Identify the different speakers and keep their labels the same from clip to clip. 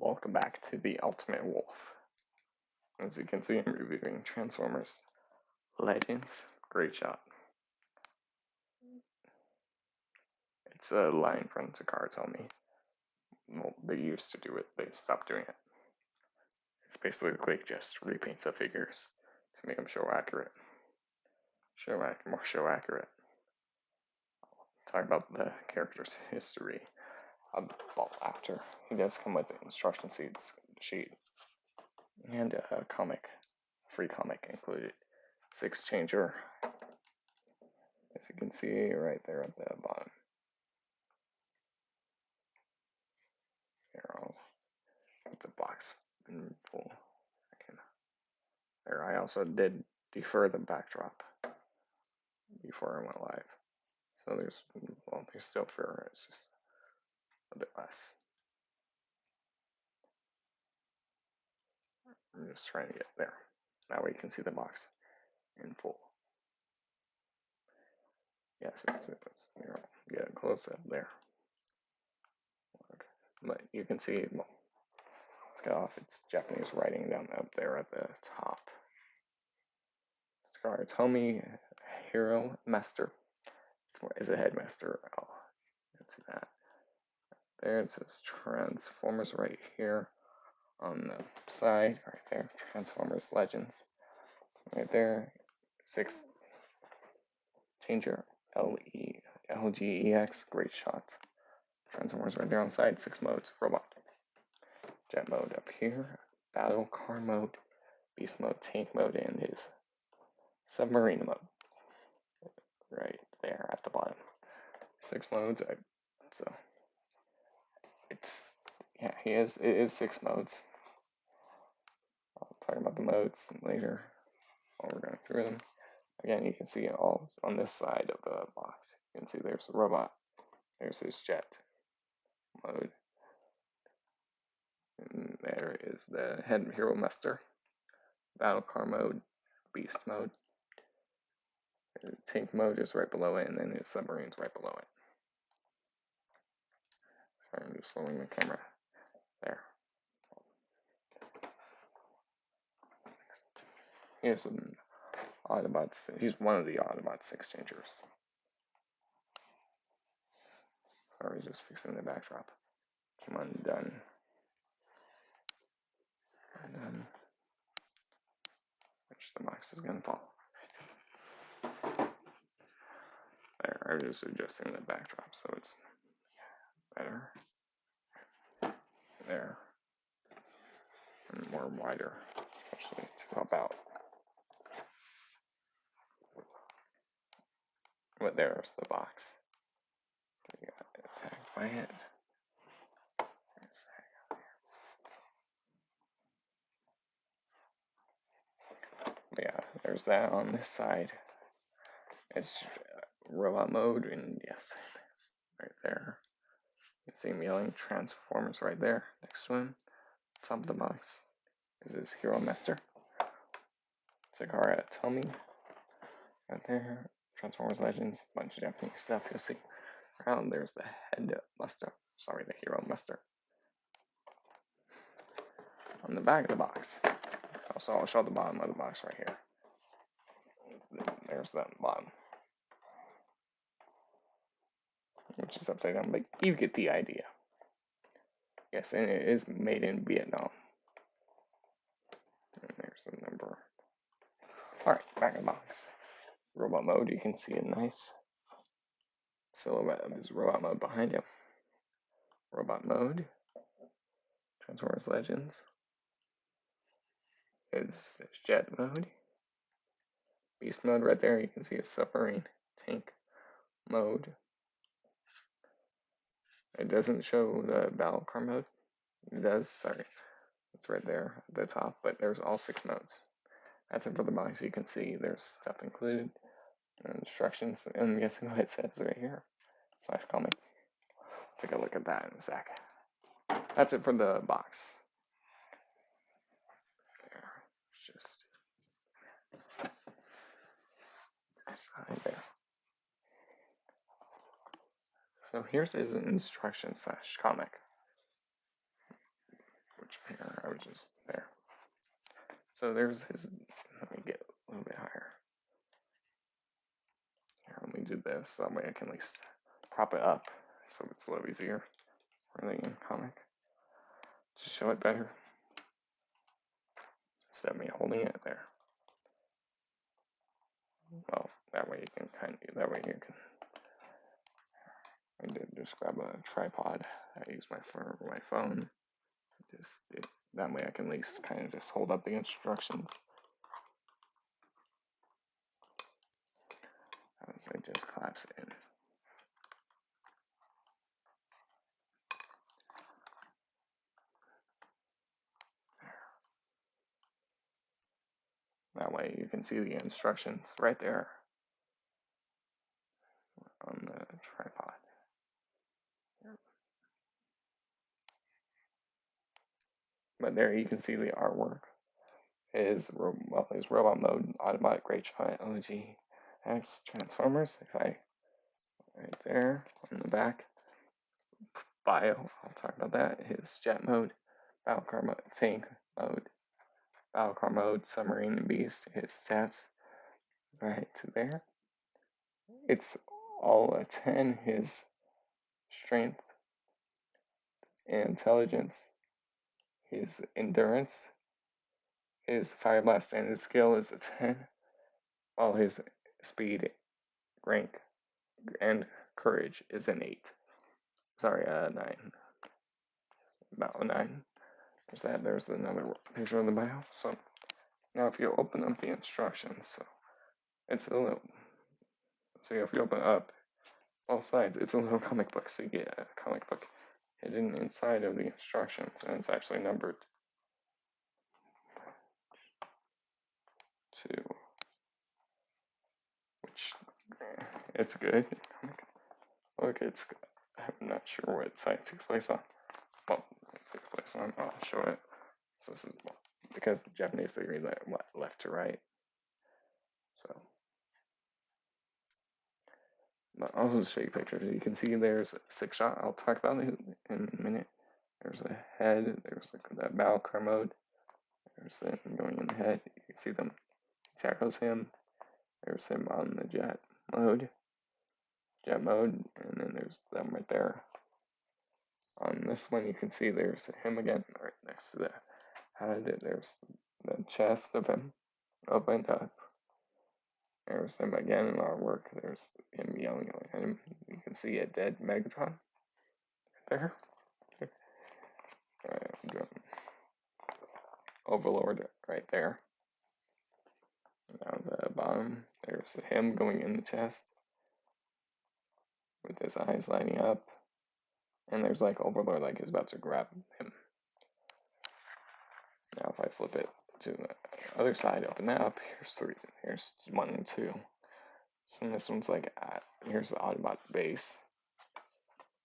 Speaker 1: Welcome back to the Ultimate Wolf. As you can see, I'm reviewing Transformers Legends Greatshot. It's a line from Takara told me. Well, they used to do it, they stopped doing it. It's basically just repaints of figures to make them show accurate. More show accurate. Talk about the character's history. Well, after he does come with an instruction sheet and a free comic included. 6 changer, as you can see right there at the bottom. Here, I'll put the box in full. There, I also did defer the backdrop before I went live. So there's still fair, it's just a bit less. I'm just trying to get there. That way you can see the box in full. Yes, it's get a close up there. Okay. But you can see, well, let's get off, it's Japanese writing down up there at the top. Scar, tell me, Hero Master. Is a headmaster. Oh, that's that. There it says Transformers right here on the side, right there. Transformers Legends. Right there. 6 changer LGEX Greatshot. Transformers right there on the side. 6 modes. Robot. Jet mode up here. Battle car mode. Beast mode. Tank mode. And his submarine mode. Right there at the bottom. 6 modes. So it's it is 6 modes. I'll talk about the modes later while we're going through them. Again, you can see it all on this side of the box. You can see there's a robot. There's his jet mode. And there is the head hero master. Battle car mode. Beast mode. Tank mode is right below it, and then his submarine's right below it. Sorry, I'm just slowing the camera. There. Here's some Autobots. He's one of the Autobots exchangers. Sorry, just fixing the backdrop. Come undone. And then, which the box is gonna fall. There, I'm just adjusting the backdrop so it's better. There. And more wider, especially to help out. But there's the box. We got attacked by it. But yeah, there's that on this side. It's robot mode, and yes, right there. You see him yelling Transformers right there next to him. Top of the box is his Hero Master. Takara Tomy. Right there. Transformers Legends. Bunch of Japanese stuff you'll see. Around there's the headmaster. Sorry, the Hero Master. On the back of the box. Also, I'll show the bottom of the box right here. There's the bottom. Which is upside down, but you get the idea. Yes, and it is made in Vietnam. And there's the number. Alright, back in the box. Robot mode, you can see a nice silhouette of his robot mode behind him. Robot mode. Transformers Legends. It's jet mode. Beast mode right there, you can see a submarine. Tank mode. It doesn't show the battle car mode. It does, sorry. It's right there at the top, but there's all 6 modes. That's it for the box. You can see there's stuff included. Instructions, and I'm guessing what it says right here. / comic. Take a look at that in a sec. That's it for the box. There. Just side there. So here's his instruction / comic. just there. So there's his, let me get a little bit higher. Here, let me do this, that way I can at least prop it up, so it's a little easier for the comic to show it better, instead of me holding it there. Well, that way you can I did just grab a tripod. I use for my phone. That way I can at least kind of just hold up the instructions as I just collapse it in. That way you can see the instructions right there on the tripod. But there you can see the artwork. His robot mode, Autobot, Greatshot, LG, X, Transformers. If I right there on the back, bio, I'll talk about that. His jet mode, battle car mode, tank mode, battle car mode, submarine and beast. His stats right there. It's all a 10. His strength and intelligence, his endurance, his fire blast and his skill is a 10, while his speed, rank, and courage is an 8. Sorry, 9. About a 9. There's that. There's another picture of the bio. So now if you open up the instructions, so it's a little. So if you open up both sides, it's a little comic book. So you get a comic book hidden inside of the instructions, and it's actually numbered to, which it's good. Look, I'm not sure what side it takes place on. Well, it takes place on. I'll show it. So this is because the Japanese they read left to right. So, but I'll just show you pictures. You can see there's a 6-shot. I'll talk about it in a minute. There's a head. There's that battle car mode. There's them going in the head. You can see them. He tackles him. There's him on the jet mode. And then there's them right there. On this one, you can see there's him again right next to the head. There's the chest of him opened up. There's him again in artwork. There's him yelling at him. You can see a dead Megatron there. Overlord right there. Down the bottom, there's him going in the chest with his eyes lighting up. And there's like Overlord like he's about to grab him. Now if I flip it to the other side, open that up, here's 1 and 2. So this one's like here's the Autobot base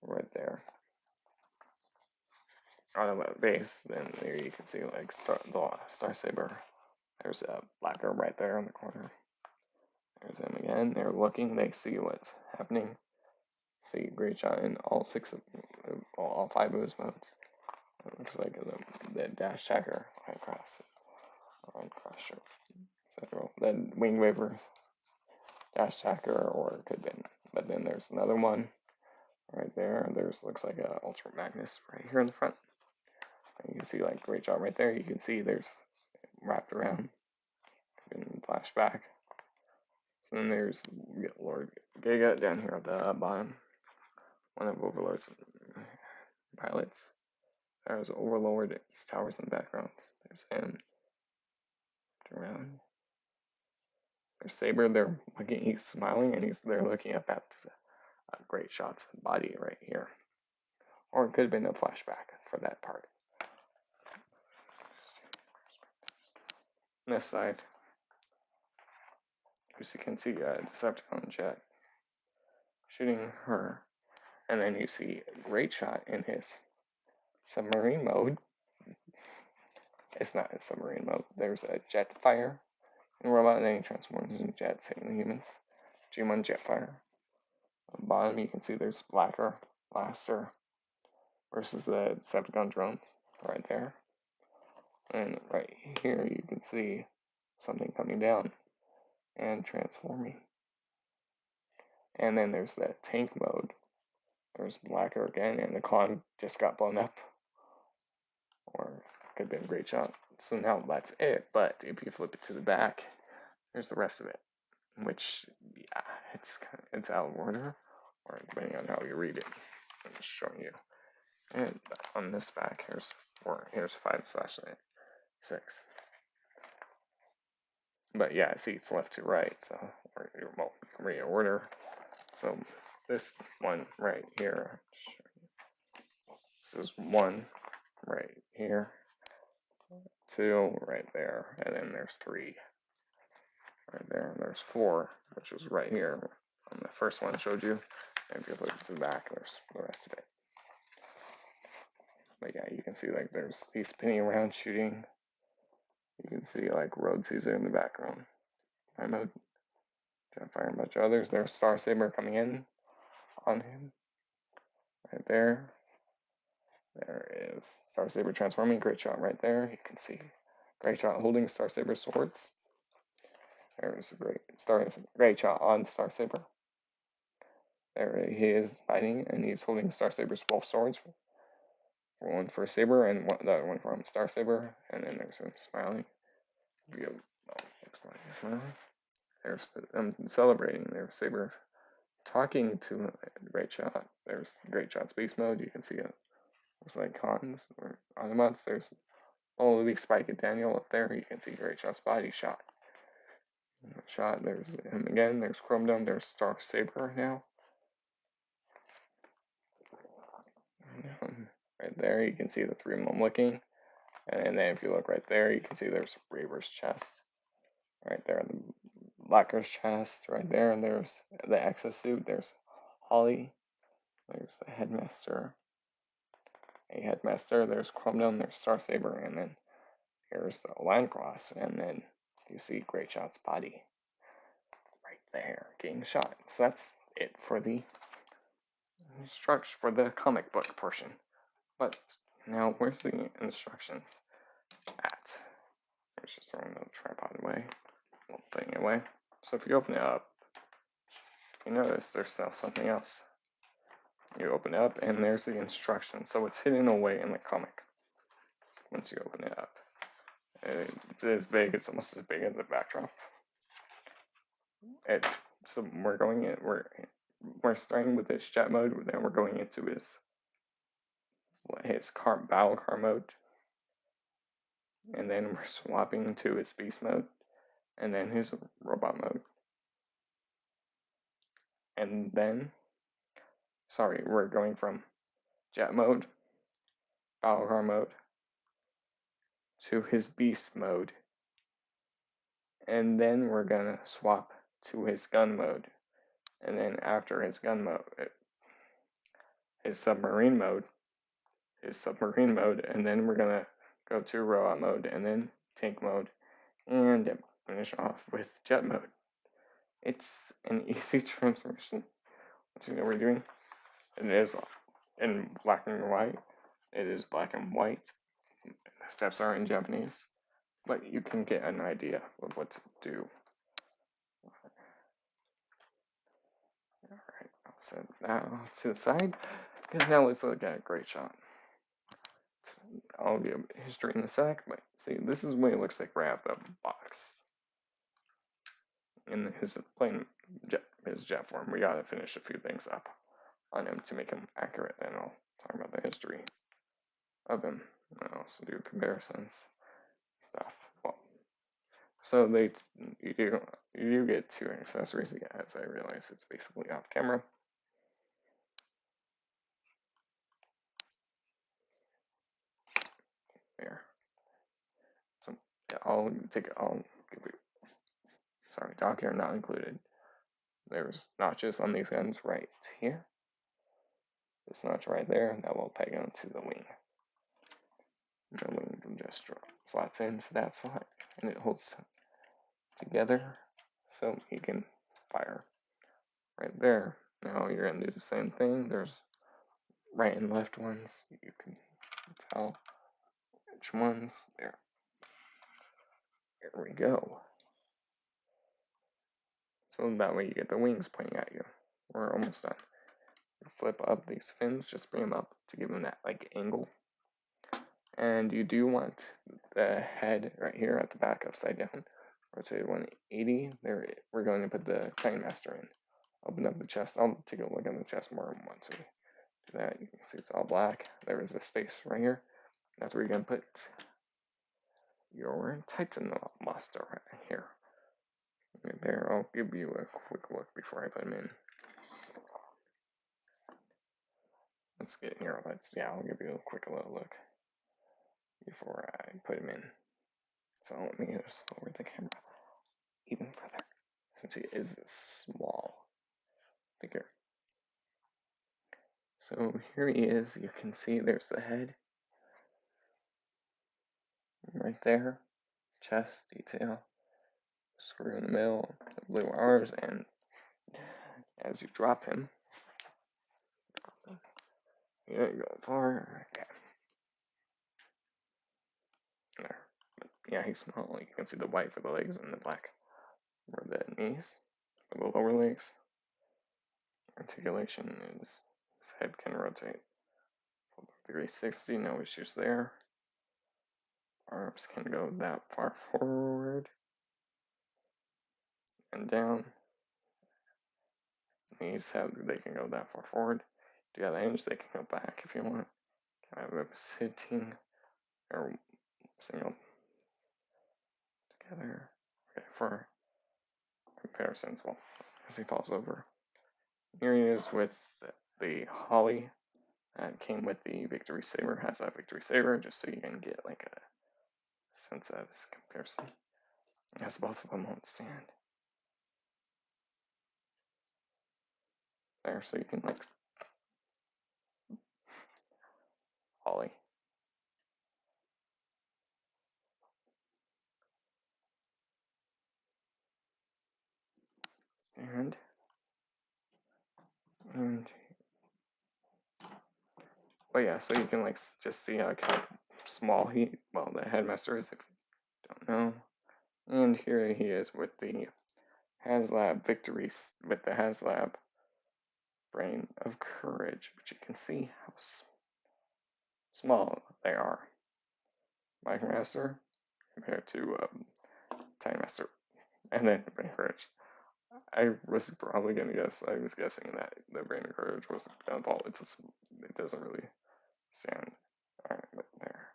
Speaker 1: right there. Autobot base, then there you can see like Star Saber. There's a Blacker right there in the corner. There's him again. They're looking. They see what's happening. See Greatshot in all 5 of his modes. It looks like the dash tracker across it. Then Wing Waver, dash tracker, or it could have been. But then there's another one right there. Looks like a Ultra Magnus right here in the front. And you can see like Greatshot right there. You can see there's wrapped around in flashback. So then there's Lord Giga down here at the bottom. One of Overlord's pilots. There's Overlord, it's towers and backgrounds. There's him. Around. There's Saber, he's smiling and they're looking up at Greatshot's body right here. Or it could have been a flashback for that part. On this side, as you can see a Decepticon jet shooting her. And then you see Greatshot in his submarine mode. It's not his submarine mode. There's a Jetfire and robot, and then he transforms into jets hitting the humans. G1 Jetfire. On the bottom, you can see there's Blaster versus the Decepticon drones right there. And right here you can see something coming down and transforming. And then there's that tank mode. There's Blacker again, and the con just got blown up. Or could have been a great shot. So now that's it, but if you flip it to the back, there's the rest of it. Which, yeah, it's out of order, or depending on how you read it. I'm just showing you. And on this back, here's 5/6. But yeah, see, it's left to right, so you can reorder. So this one right here, this is 1 right here, 2 right there, and then there's 3 right there, and there's 4, which is right here on the first one I showed you. And if you look to the back, there's the rest of it. But yeah, you can see like he's spinning around shooting. You can see like Road Caesar in the background. I mode, fire a bunch of others. There's Star Saber coming in on him. Right there. There is Star Saber transforming. Greatshot right there. You can see Greatshot holding Star Saber swords. There's a Greatshot on Star Saber. There he is fighting, and he's holding Star Saber's both swords. One for Saber and the other one from Star Saber. And then there's him smiling. Looks like he's smiling. There's them celebrating. There's Saber talking to Greatshot. There's Greatshot's beast mode. You can see it. There's like cons or Autobots. There's Luke, Spike, and Daniel up there. You can see Greatshot's body shot. There's him again. There's Chrome Dome. There's Star Saber now. Right there, you can see the 3 of them looking. And then if you look right there, you can see there's Raver's chest. Right there, the Blacker's chest. Right there, and there's the exosuit. There's Holly. There's the Headmaster. There's Chrome Dome. There's Star Saber, and then here's the Land Cross, and then you see Greatshot's body right there getting shot. So that's it for the instruction for the comic book portion. But now, where's the instructions at? Let's just throw another tripod away, little thing away. So if you open it up, you notice there's still something else. You open it up, and there's the instructions. So it's hidden away in the comic. Once you open it up, it's as big. It's almost as big as the backdrop. So we're starting with his jet mode. Then we're going into his battle car mode, and then we're swapping to his beast mode, and then his robot mode, and then we're going from jet mode, battle car mode, to his beast mode, and then we're gonna swap to his gun mode, and then after his gun mode, his submarine mode, and then we're gonna go to robot mode, and then tank mode, and finish off with jet mode. It's an easy transformation. Once you know what we're doing, it is in black and white. It is black and white. The steps are in Japanese, but you can get an idea of what to do. Alright, I'll set that off to the side. And now let's look at Greatshot. I'll give history in a sec, but see, this is what it looks like right out the box. In his jet form, we gotta finish a few things up on him to make him accurate, and I'll talk about the history of him. I'll also do comparisons stuff. Well, so you get 2 accessories again, as I realize it's basically off camera. There. So yeah, I'll give you. Sorry, dock here not included. There's notches on these ends right here. This notch right there, that will peg onto the wing. The wing just slots into that slot, and it holds together, so you can fire right there. Now you're gonna do the same thing. There's right and left ones. You can tell which ones there. There we go. So that way you get the wings pointing at you. We're almost done. Flip up these fins, just bring them up to give them that like angle. And you do want the head right here at the back upside down. Rotate 180. There, we're going to put the Time Master in. Open up the chest. I'll take a look at the chest more once we do that. You can see it's all black. There is a space right here. That's where you're going to put your Titan Master right here. Right there, I'll give you a quick look before I put him in. Let's get here. I'll give you a quick little look before I put him in. So let me just lower the camera even further, since he is a small figure. So here he is. You can see there's the head right there, chest detail, screw in the middle, the blue arms, and as you drop him, you go far. Yeah. There. Yeah, he's small. You can see the white for the legs and the black for the knees, for the lower legs. Articulation is his head can rotate 360, no issues there. Arms can go that far forward and down. Knees they can go that far forward. Do you have the hinge? They can go back if you want. Can have them sitting or single together. Okay, for comparisons, well, as he falls over. Here he is with the holly that came with the Victory Saber. Has that Victory Saber, just so you can get like a sense of his comparison. It has both of them on stand. There, so you can like holly. Stand. And but yeah, so you can like just see like how small the headmaster is if you don't know. And here he is with the HasLab victories with the HasLab Brain of Courage, but you can see how small they are. Mike Master compared to Time Master, and then Brain of Courage. I was probably gonna guess. I was guessing that the Brain of Courage was downfall. It doesn't really stand. All right, but there.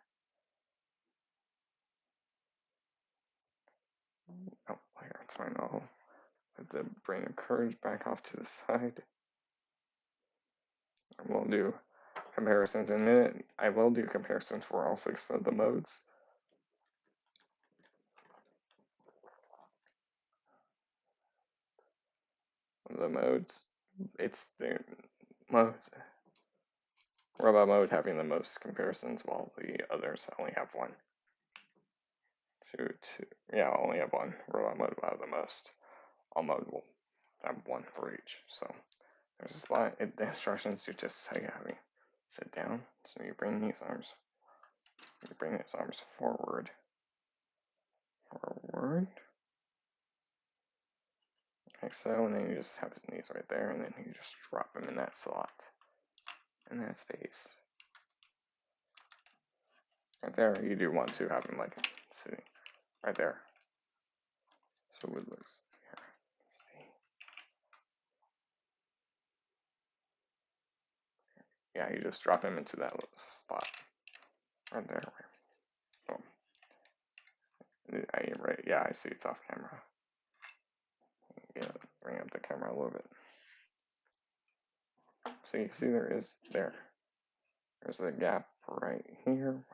Speaker 1: Oh, here it's fine. I'll put the Brain of Courage back off to the side. We'll do comparisons in a minute. I will do comparisons for all 6 of the modes. The modes, it's the modes. Robot mode having the most comparisons, while the others only have one. Yeah, I only have one. Robot mode will have the most. All mode will have one for each. So there's a spot. The instructions you just have me sit down. So you bring these arms. You bring his arms forward. Like so, and then you just have his knees right there, and then you just drop him in that slot. In that space. Right there, you do want to have him like sitting right there. So it looks here. Let's see. Yeah, you just drop him into that little spot. Right there. Boom. Yeah, I see it's off camera. Yeah, bring up the camera a little bit. So you can see there's a gap right here.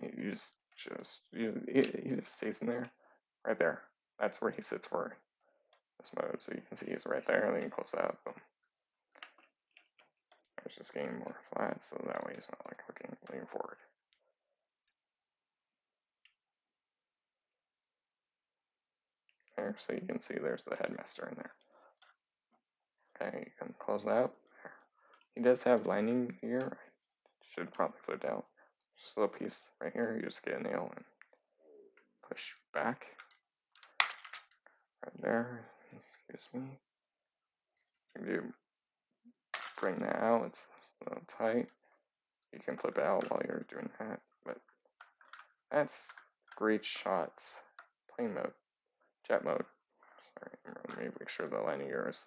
Speaker 1: You he just stays in there, right there. That's where he sits for this mode. So you can see he's right there, and then you close that up. Boom. It's just getting more flat, so that way he's not like leaning forward. There, so you can see there's the headmaster in there. Okay, you can close that out. He does have lining here. should probably flip down. Just a little piece right here. You just get a nail and push back. Right there. Excuse me. You do bring that out. It's a little tight. You can flip it out while you're doing that. But that's Greatshot's plane mode, jet mode. Sorry, let me make sure the landing gear is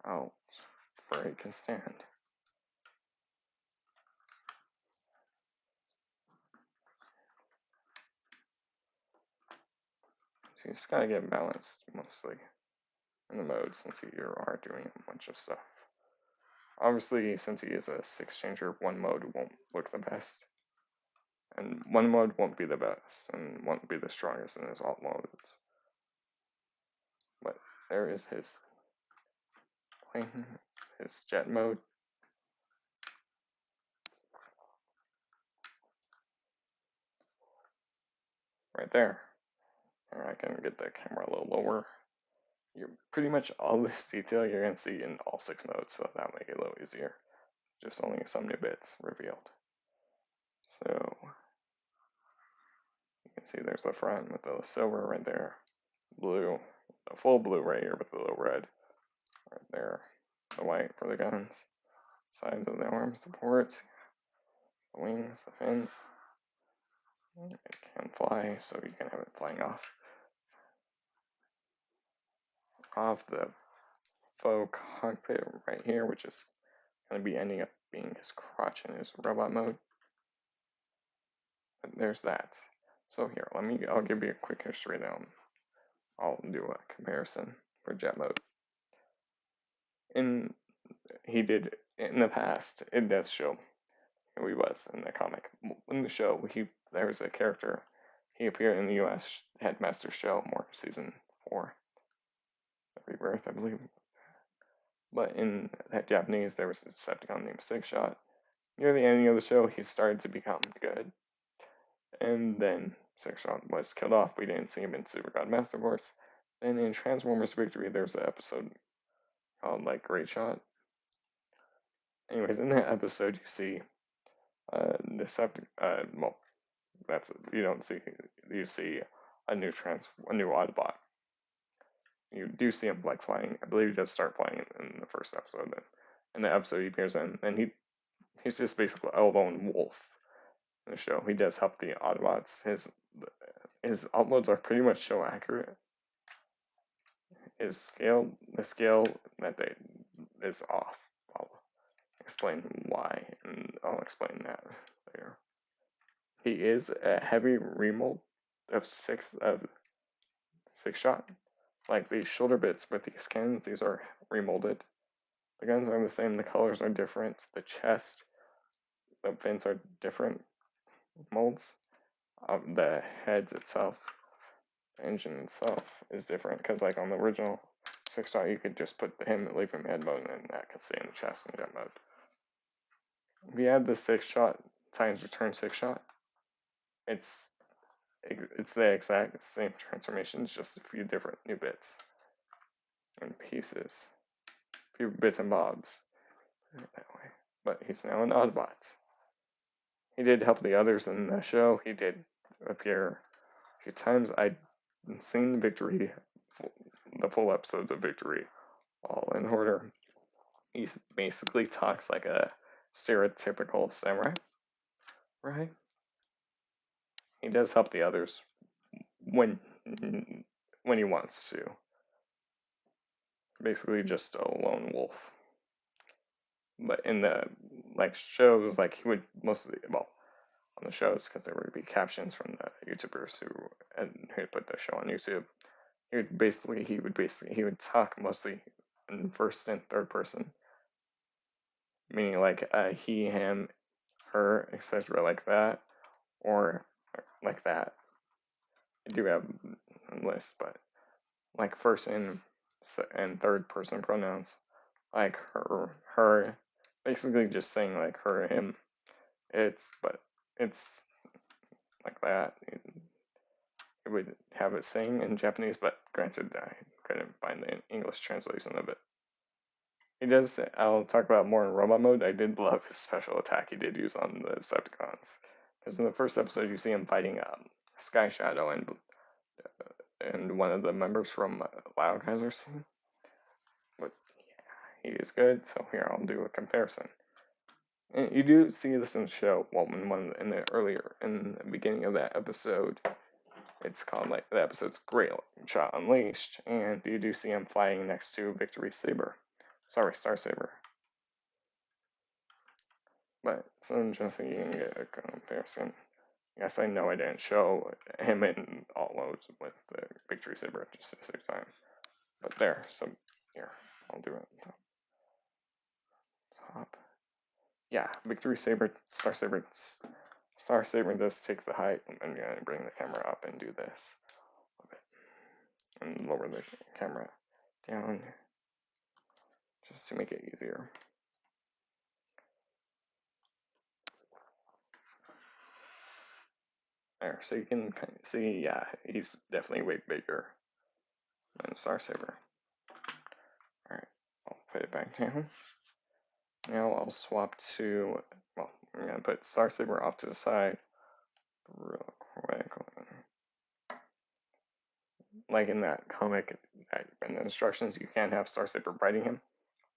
Speaker 1: out for it can stand. So you just gotta get balanced mostly in the mode since you are doing a bunch of stuff. Obviously, since he is a 6-changer, one mode won't look the best. And one mode won't be the best and won't be the strongest in his alt modes. But there is his plane, his jet mode. Right there. And I can get the camera a little lower. You're pretty much all this detail you're going to see in all 6 modes, so that'll make it a little easier. Just only some new bits revealed. So, you can see there's the front with the silver right there. Blue, a full blue right here with the little red right there. The white for the guns. Sides of the arms, the ports, the wings, the fins. It can fly, so you can have it flying off the faux cockpit right here, which is going to be ending up being his crotch in his robot mode. But there's that. So here, I'll give you a quick history now. I'll do a comparison for jet mode. In the past, it does show who he was in the comic. In the show, there was a character. He appeared in the U.S. Headmaster Show, more season 4, Rebirth, I believe. But in Japanese, there was a Decepticon named Six Shot. Near the ending of the show, he started to become good, and then Six Shot was killed off. We didn't see him in Super God Master Force. Then in Transformers Victory, there's an episode called Greatshot. Anyways, in that episode, you see you see a new Autobot. You do see him flying. I believe he does start flying in the first episode. Then in the episode he appears in, and he's just basically a lone wolf in the show. He does help the Autobots. His alt modes are pretty much show accurate. The scale that they is off. I'll explain why, and I'll explain that later. He is a heavy remold of six shot. Like these shoulder bits with these cannons, these are remolded. The guns are the same, the colors are different, the chest, the fins are different molds. The heads itself, the engine itself is different because on the original 6-shot you could just put him, leave him head mode, and that could stay in the chest in jet mode. If you add the 6-shot times return 6-shot, it's the exact same transformations, just a few different new bits and pieces, a few bits and bobs that way. But he's now an Autobot. He did help the others in the show. He did appear a few times. I've seen Victory, the full episodes of Victory, all in order. He basically talks like a stereotypical samurai, right? He does help the others when he wants to. Basically just a lone wolf. But in the shows, he would mostly, on the shows, because there would be captions from the YouTubers who put the show on YouTube. He would talk mostly in first and third person, meaning he, him, her, etc., like that, or like that. I do have a list, but first and third person pronouns, her, basically just saying her, him. It's like that. It would have it saying in Japanese, but granted, I couldn't find the English translation of it. He does. I'll talk about more in robot mode. I did love his special attack he did use on the Decepticons. Because in the first episode, you see him fighting Sky Shadow and one of the members from Loudgeyser's scene. But yeah, he is good. So here I'll do a comparison. And you do see this in the show. Well, in the beginning of that episode, it's called like the episode's Greatshot Unleashed, and you do see him flying next to Victory Saber. Sorry, Star Saber. But so just so you can get a comparison. Yes, I know I didn't show him in all modes with the Victory Saber just at the same time. But there, so here, I'll do it. Top. Yeah, Victory Saber, Star Saber. Star Saber does take the height. I'm gonna bring the camera up and do this. And lower the camera down just to make it easier. There, so you can see, yeah, he's definitely way bigger than Star Saber. Alright, I'll put it back down. Now I'll swap to, well, I'm going to put Star Saber off to the side real quick. Like in that comic, in the instructions, you can't have Star Saber riding him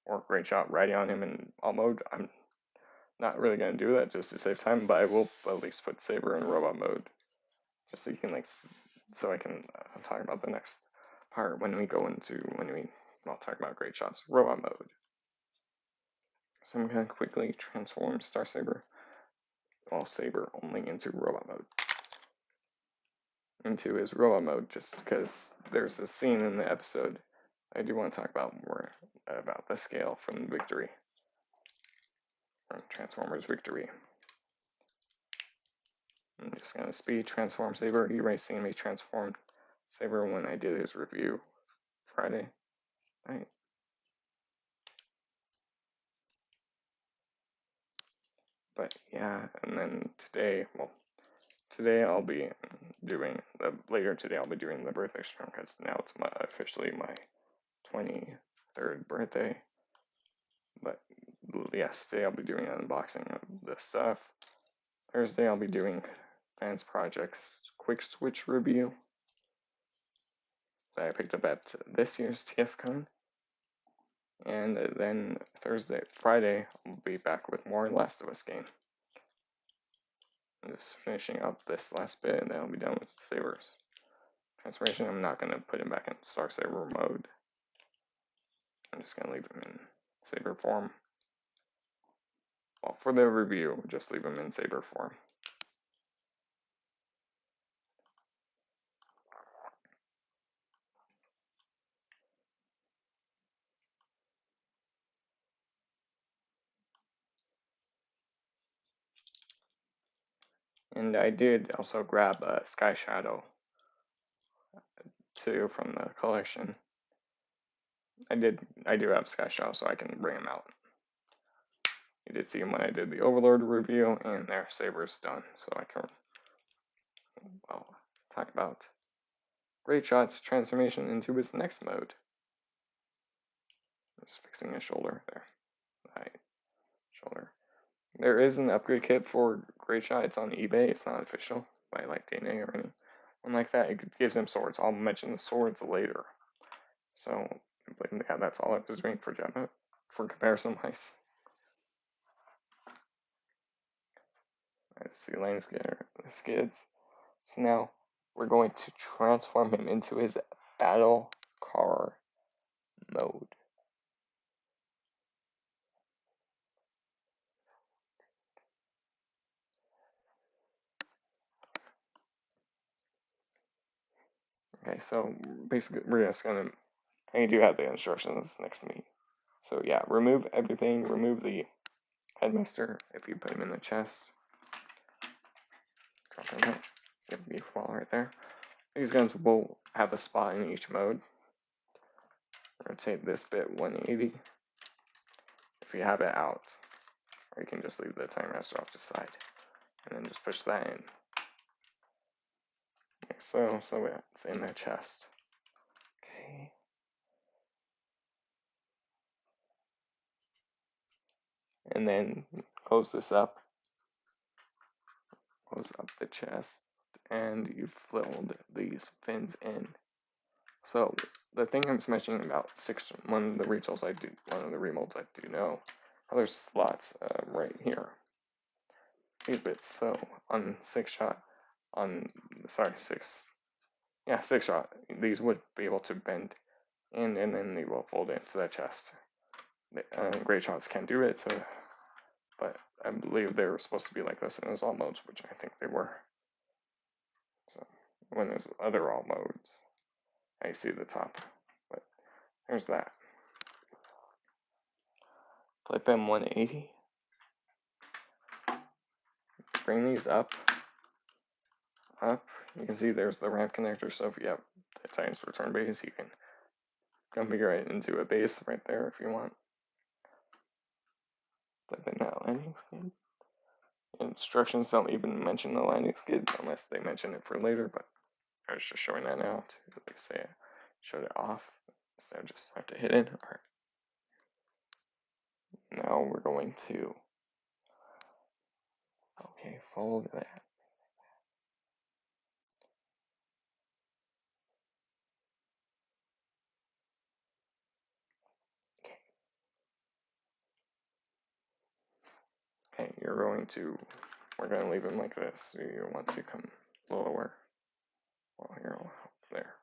Speaker 1: or Greatshot riding on him in all mode. I'm not really going to do that just to save time, but I will at least put Saber in robot mode just so you can so I can talk about the next part when we I'll talk about Greatshot's robot mode. So I'm going to quickly transform Star Saber, well, Saber only into robot mode. Into his robot mode, just because there's a scene in the episode I do want to talk about more about the scale from Victory, from Transformers Victory. I'm just going to speed transform Saber. You already seen me transform Saber when I did his review Friday night. But yeah, and then today I'll be doing later today. I'll be doing the birthday stream because now it's officially my 23rd birthday. But yes, today I'll be doing an unboxing of this stuff. Thursday I'll be doing Fans Project's Quick Switch review that I picked up at this year's TFCon. And then Friday, I'll be back with more Last of Us game. I'm just finishing up this last bit, and then I'll be done with Saber's transformation. I'm not going to put him back in Star Saber mode. I'm just going to leave him in Saber form. Well, for the review, just leave him in Saber form. And I did also grab a Sky Shadow too from the collection. I do have Sky Shadow, so I can bring him out. You did see him when I did the Overlord review, and their Saber's done, so I can, well, talk about Greatshot's transformation into his next mode. Just fixing his shoulder there. Right, shoulder. There is an upgrade kit for Greatshot. It's on eBay. It's not official by like DNA or anyone like that. It gives him swords. I'll mention the swords later. So yeah, that's all I was doing for Gemma for comparison wise. I see Lane's skids. So now we're going to transform him into his battle car mode. Okay, so basically we're just gonna, I do have the instructions next to me. So yeah, remove everything, remove the headmaster if you put him in the chest. Drop him out, get the beef ball right there. These guns will have a spot in each mode. Rotate this bit 180 if you have it out, or you can just leave the time master off to the side and then just push that in. Like so it's in the chest. Okay. and then close this up, close up the chest, and you've filled these fins in. So the thing I'm mentioning about one of the remolds I do know, there's slots right here. These bits. So on six shot, these would be able to bend in, and then they will fold into the chest. Great shots can't do it, so, but I believe they were supposed to be like this in all modes, which I think they were. So when there's other all modes, I see the top, but there's that. Flip them 180. Bring these up. You can see there's the ramp connector, so if you have the Titan's return base, you can configure it into a base right there if you want. Flip in that landing skid. Instructions don't even mention the landing skid unless they mention it for later, but I was just showing that now to like say showed it off instead of just have to hit it. Alright. Now we're going to fold that. Okay, we're going to leave them like this. So you want to come lower. Well, here, there.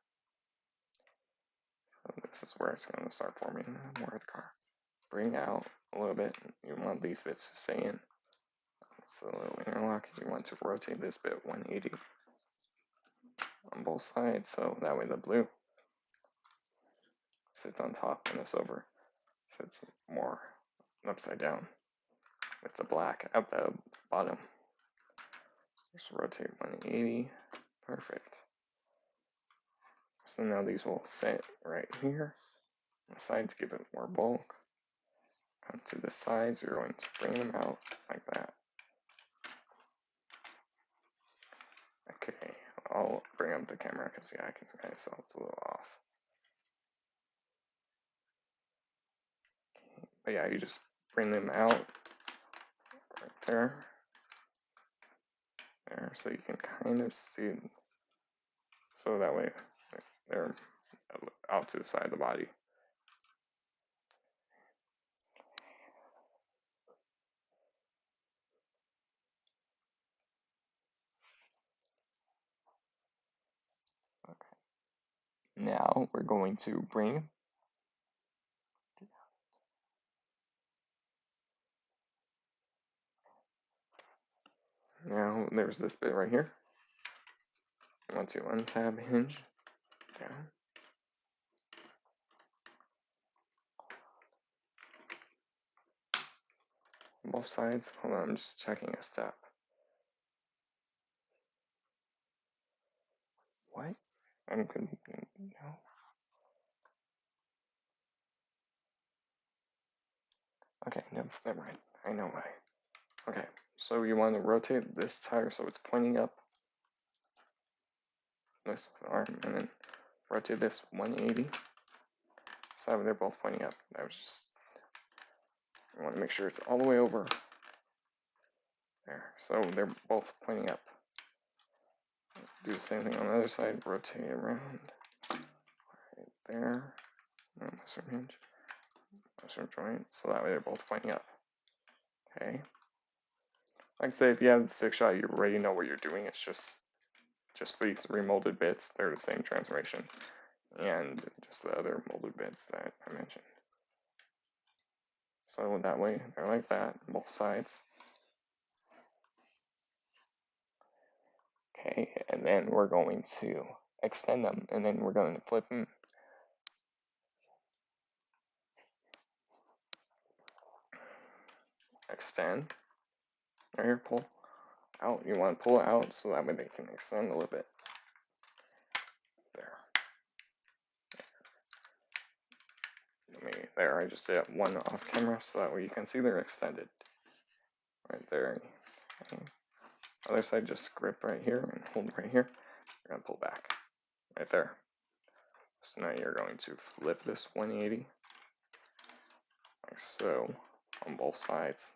Speaker 1: So this is where it's going to start forming more of the car. Bring out a little bit. You want these bits to stay in. It's a little interlock. You want to rotate this bit 180 on both sides, so that way the blue sits on top and this over sits more upside down with the black at the bottom. Just rotate 180. Perfect. So now these will sit right here. The sides give it more bulk. Come to the sides, you're going to bring them out like that. Okay, I'll bring up the camera because I can kind of tell it's a little off. Okay. But yeah, you just bring them out right there. There, so you can kind of see, so that way they're out to the side of the body. Okay. Now we're going to bring now there's this bit right here. You want to untab hinge down. Both sides. Hold on, I'm just checking a step. What? I'm good. No. Okay, no, never mind. I know why. Okay, so you want to rotate this tire so it's pointing up. This arm, and then rotate this 180. So they're both pointing up. I want to make sure it's all the way over. There, so they're both pointing up. Do the same thing on the other side, rotate around. Right there. Mushroom hinge. Mushroom joint, so that way they're both pointing up. Okay. Like I say, if you have the six shot, you already know what you're doing. It's just these remolded bits. They're the same transformation. And just the other molded bits that I mentioned. So that way, they're like that, both sides. Okay, and then we're going to extend them, and then we're going to flip them. Extend. Right here, pull out. You want to pull it out so that way they can extend a little bit. There. There, I just did one off camera so that way you can see they're extended. Right there. Okay. Other side, just grip right here and hold right here. You're going to pull back. Right there. So now you're going to flip this 180. Like so. on both sides.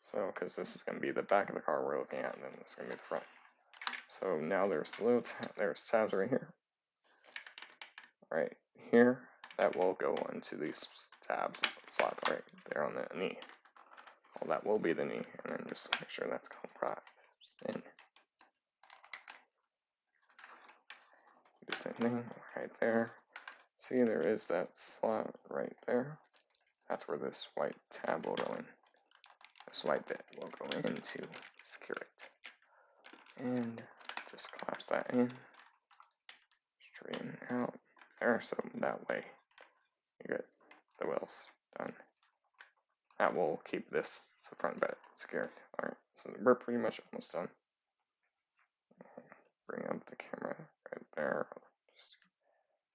Speaker 1: So, because this is going to be the back of the car we're looking at, and then this is going to be the front. So now there's there's tabs right here. Right here, that will go into these tabs slots right there on the knee. Well, that will be the knee, and then just make sure that's compressed in. Do the same thing right there. See, there is that slot right there. That's where this white tab will go in. This white bit will go in to secure it. And just collapse that in. Straighten out there, so that way you get the wheels done. That will keep this front bit secured. Alright, so we're pretty much almost done. Bring up the camera right there. Just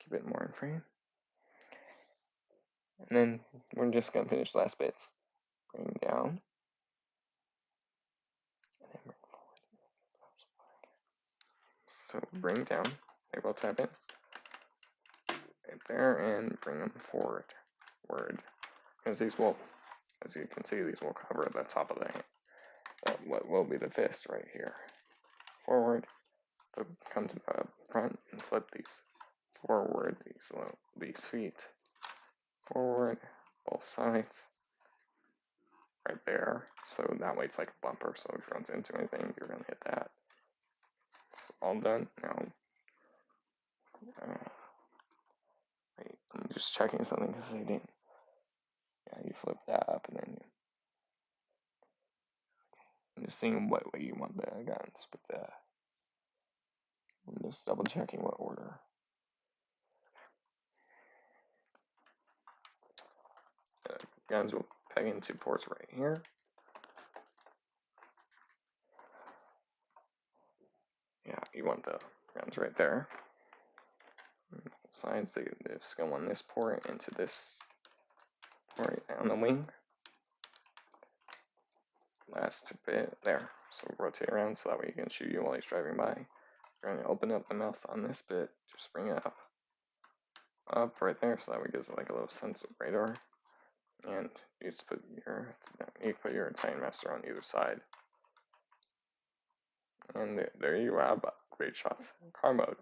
Speaker 1: keep it more in frame. And then we're just going to finish the last bits. Bring down. And then bring forward. So bring down. They will tap in. Right there and bring them forward. Because these will, as you can see, these will cover the top of the hand. What will be the fist right here. Forward. So come to the front and flip these forward, these feet forward, both sides, right there. So that way it's like a bumper. So if it runs into anything, you're gonna hit that. It's all done now. Wait, I'm just checking something because they didn't. Yeah, you flip that up and then I'm just seeing what way you want the guns, but I'm just double checking what order. The guns will peg into ports right here. Yeah, you want the guns right there. Sides, they just go on this port into this port on the wing. Last bit there. So rotate around so that way you can shoot you while he's driving by. You're going to open up the mouth on this bit, just bring it up right there, so that way it gives it like a little sense of radar. And you just put your Titan Master on either side. And there you have Greatshot's car mode.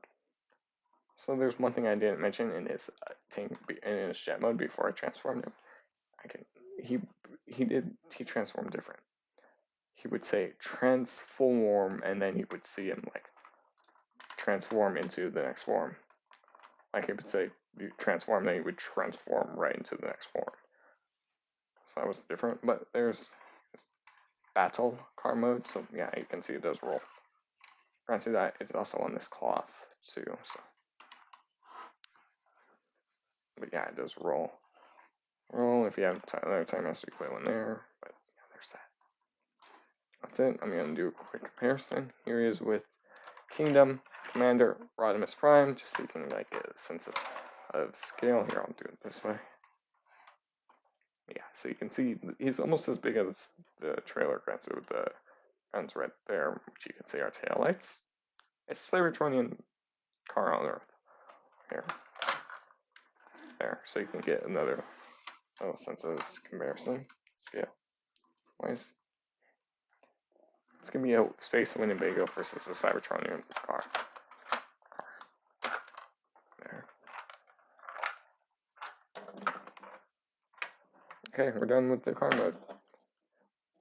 Speaker 1: So there's one thing I didn't mention in his in his jet mode before I transformed him. He transformed different. He would say transform, and then you would see him like transform into the next form. Like he would say you transform, then he would transform right into the next form. So that was different, but there's battle car mode, so yeah, you can see it does roll. Granted that it's also on this cloth too, so. But yeah, it does roll. Roll if you have another Time Master, you play one there, but yeah, there's that. That's it. I'm going to do a quick comparison. Here he is with Kingdom Commander Rodimus Prime, just so you can like get a sense of scale. Here, I'll do it this way. Yeah, so you can see he's almost as big as the trailer, granted with the guns right there, which you can see are taillights. It's Cybertronian car on Earth. Here. There, so you can get another little sense of comparison scale. Wise. It's gonna be a Space Winnebago versus a Cybertronian car. There. Okay, we're done with the car mode.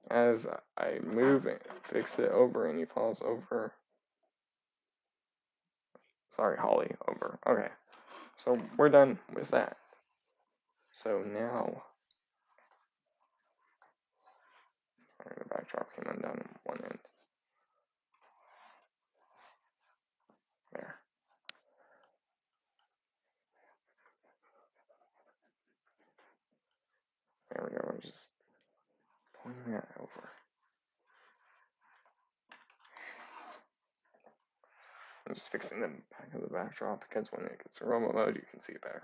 Speaker 1: As I move and fix it over and he falls over. Sorry, Holly, over. Okay, so we're done with that. So now, sorry, the backdrop came undone on one end. There. There we go, I'm just pulling that over. I'm just fixing the back of the backdrop because when it gets to robot mode, you can see it better.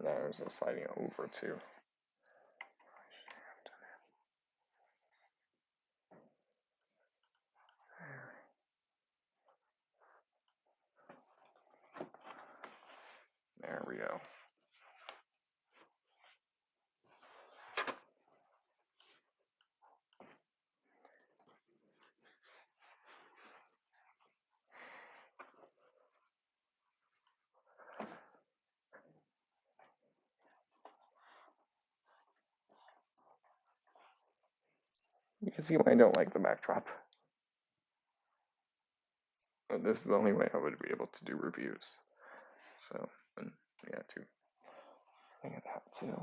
Speaker 1: Now there's a sliding over too. There we go. can see why I don't like the backdrop. But this is the only way I would be able to do reviews. So, and yeah, to think of that too.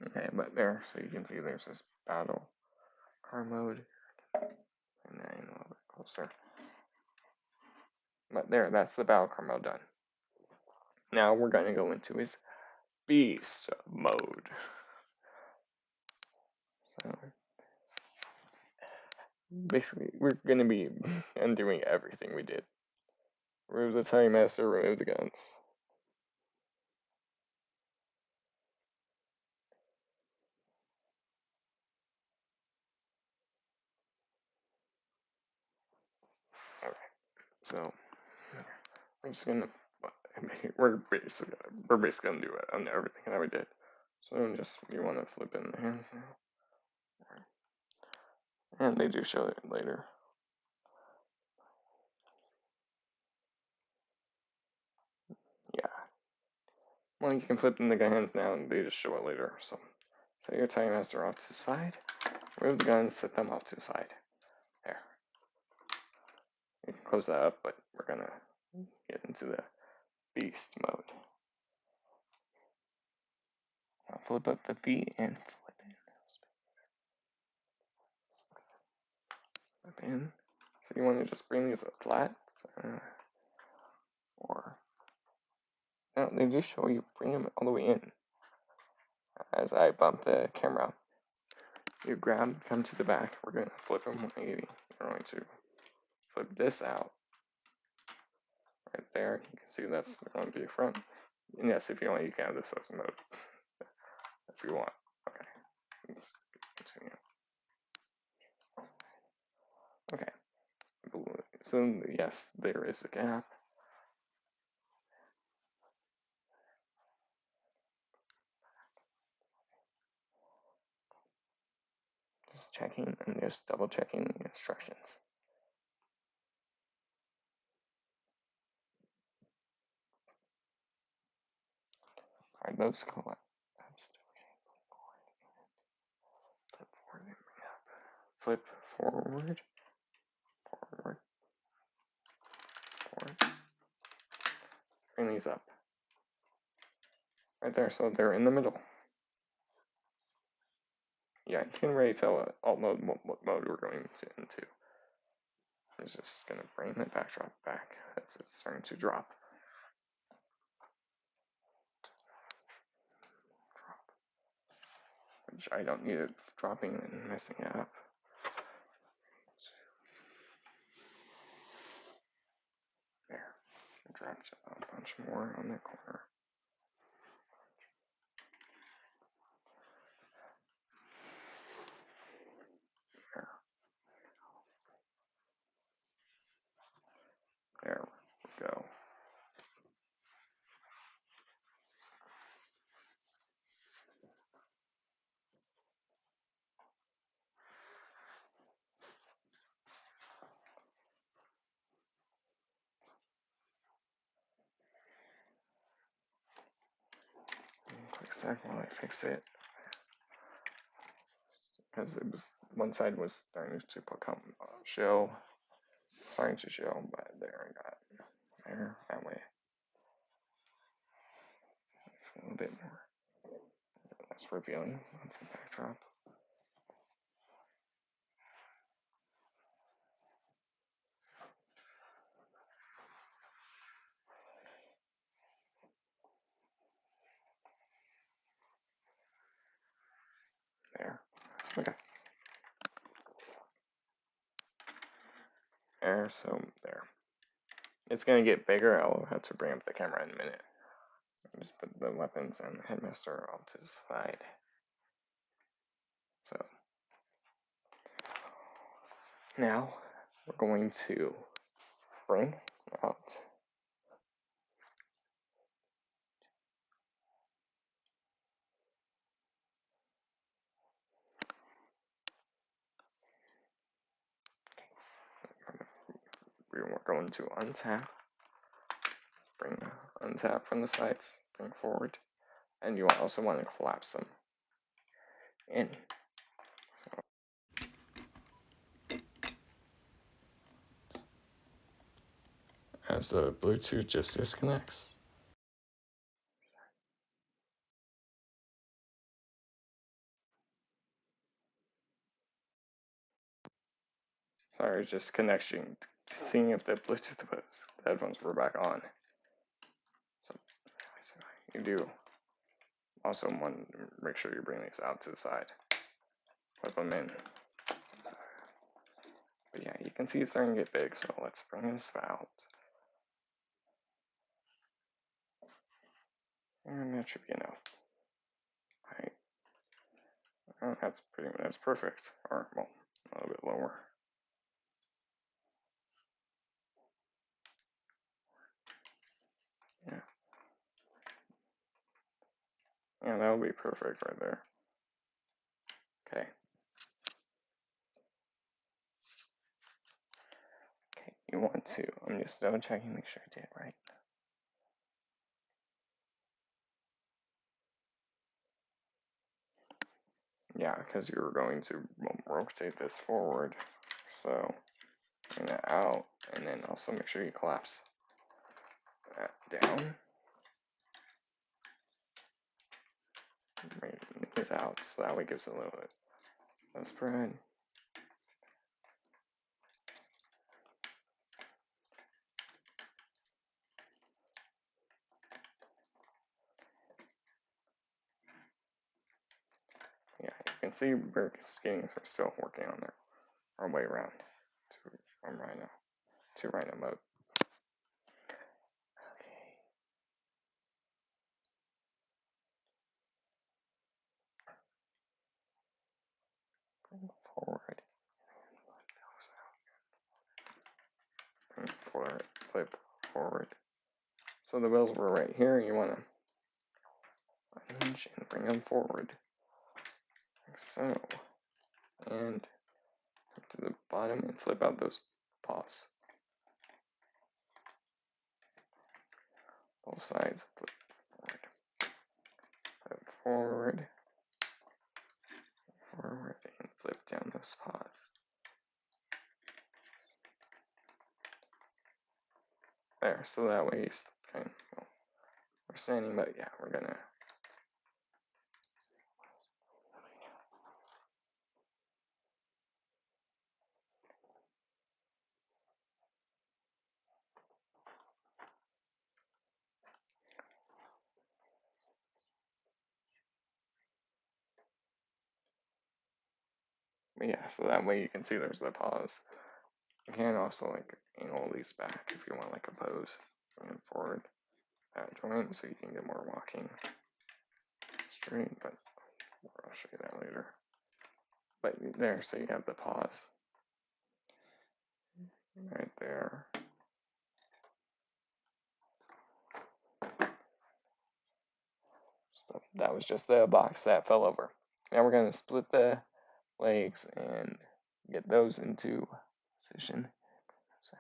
Speaker 1: Okay, but there, so you can see there's this battle car mode, and then a little bit closer. But there, that's the battle car mode done. Now we're going to go into his beast mode. So, basically, we're going to be undoing everything we did. Remove the Time Master, remove the guns. Alright, so we're just gonna we're basically gonna do it on everything that we did. So just you want to flip in the hands now, and they do show it later. Yeah, well you can flip in the hands now, and they just show it later. So set your Time Master off to the side, remove the guns, set them off to the side. There. You can close that up, but we're gonna get into the beast mode. Now flip up the feet and flip in. Flip in. So you want to just bring these up flat, or no, they do show you bring them all the way in. As I bump the camera, you grab, come to the back. We're gonna flip them 180. We're going to flip this out right there. You can see that's going to be front. And yes, if you want, you can have this as mode if you want. Okay, let's continue. Okay, so yes, there is a gap. Just checking and just double checking the instructions. Are those collapsed? Flip forward, forward, forward. Bring these up. Right there, so they're in the middle. Yeah, you can already tell alt mode what mode we're going into. I'm just gonna bring the backdrop back as it's starting to drop. Which I don't need it dropping and messing it up. There. Dropped a bunch more on the corner. There we go. Quick sec while I fix it. Because it was one side was starting to become show. Starting to show, but there I got there that way. It's a little bit more less revealing onto the backdrop. There. Okay. There, so there. It's gonna get bigger. I'll have to bring up the camera in a minute. Just put the weapons and the headmaster off to the side. So now we're going to bring out we're going to untap, bring untap from the sides, bring forward, and you also want to collapse them in. as the Bluetooth just disconnects. Sorry, just connection, seeing if the Bluetooth was, the headphones were back on. So you do also want to make sure you bring these out to the side. Put them in. But yeah, you can see it's starting to get big, so let's bring this out. And that should be enough. Alright. Oh, that's perfect. Or, well, a little bit lower. Yeah. Yeah, that would be perfect right there. Okay. Okay, you want to, I'm just double checking, make sure I did it right. Yeah, because you're going to rotate this forward. So bring that out, and then also make sure you collapse that down. Bring these out, so that way it gives it a little bit of spread. Yeah, you can see we're still working on our way around from Rhino to Rhino mode. Okay. Bring forward. Bring forward. Flip forward. So the wheels were right here. You want to hinge and bring them forward, like so. And come to the bottom and flip out those paws. Both sides. Flip forward. Forward and flip down those paws. There, so that way it's kind of, well, we're standing, but yeah, we're gonna. But yeah, so that way you can see there's the paws. You can also like angle these back if you want like a pose. Bring it forward that joint so you can get more walking straight, but I'll show you that later. But there, so you have the paws right there. So that was just the box that fell over. Now we're going to split the legs and get those into position. So,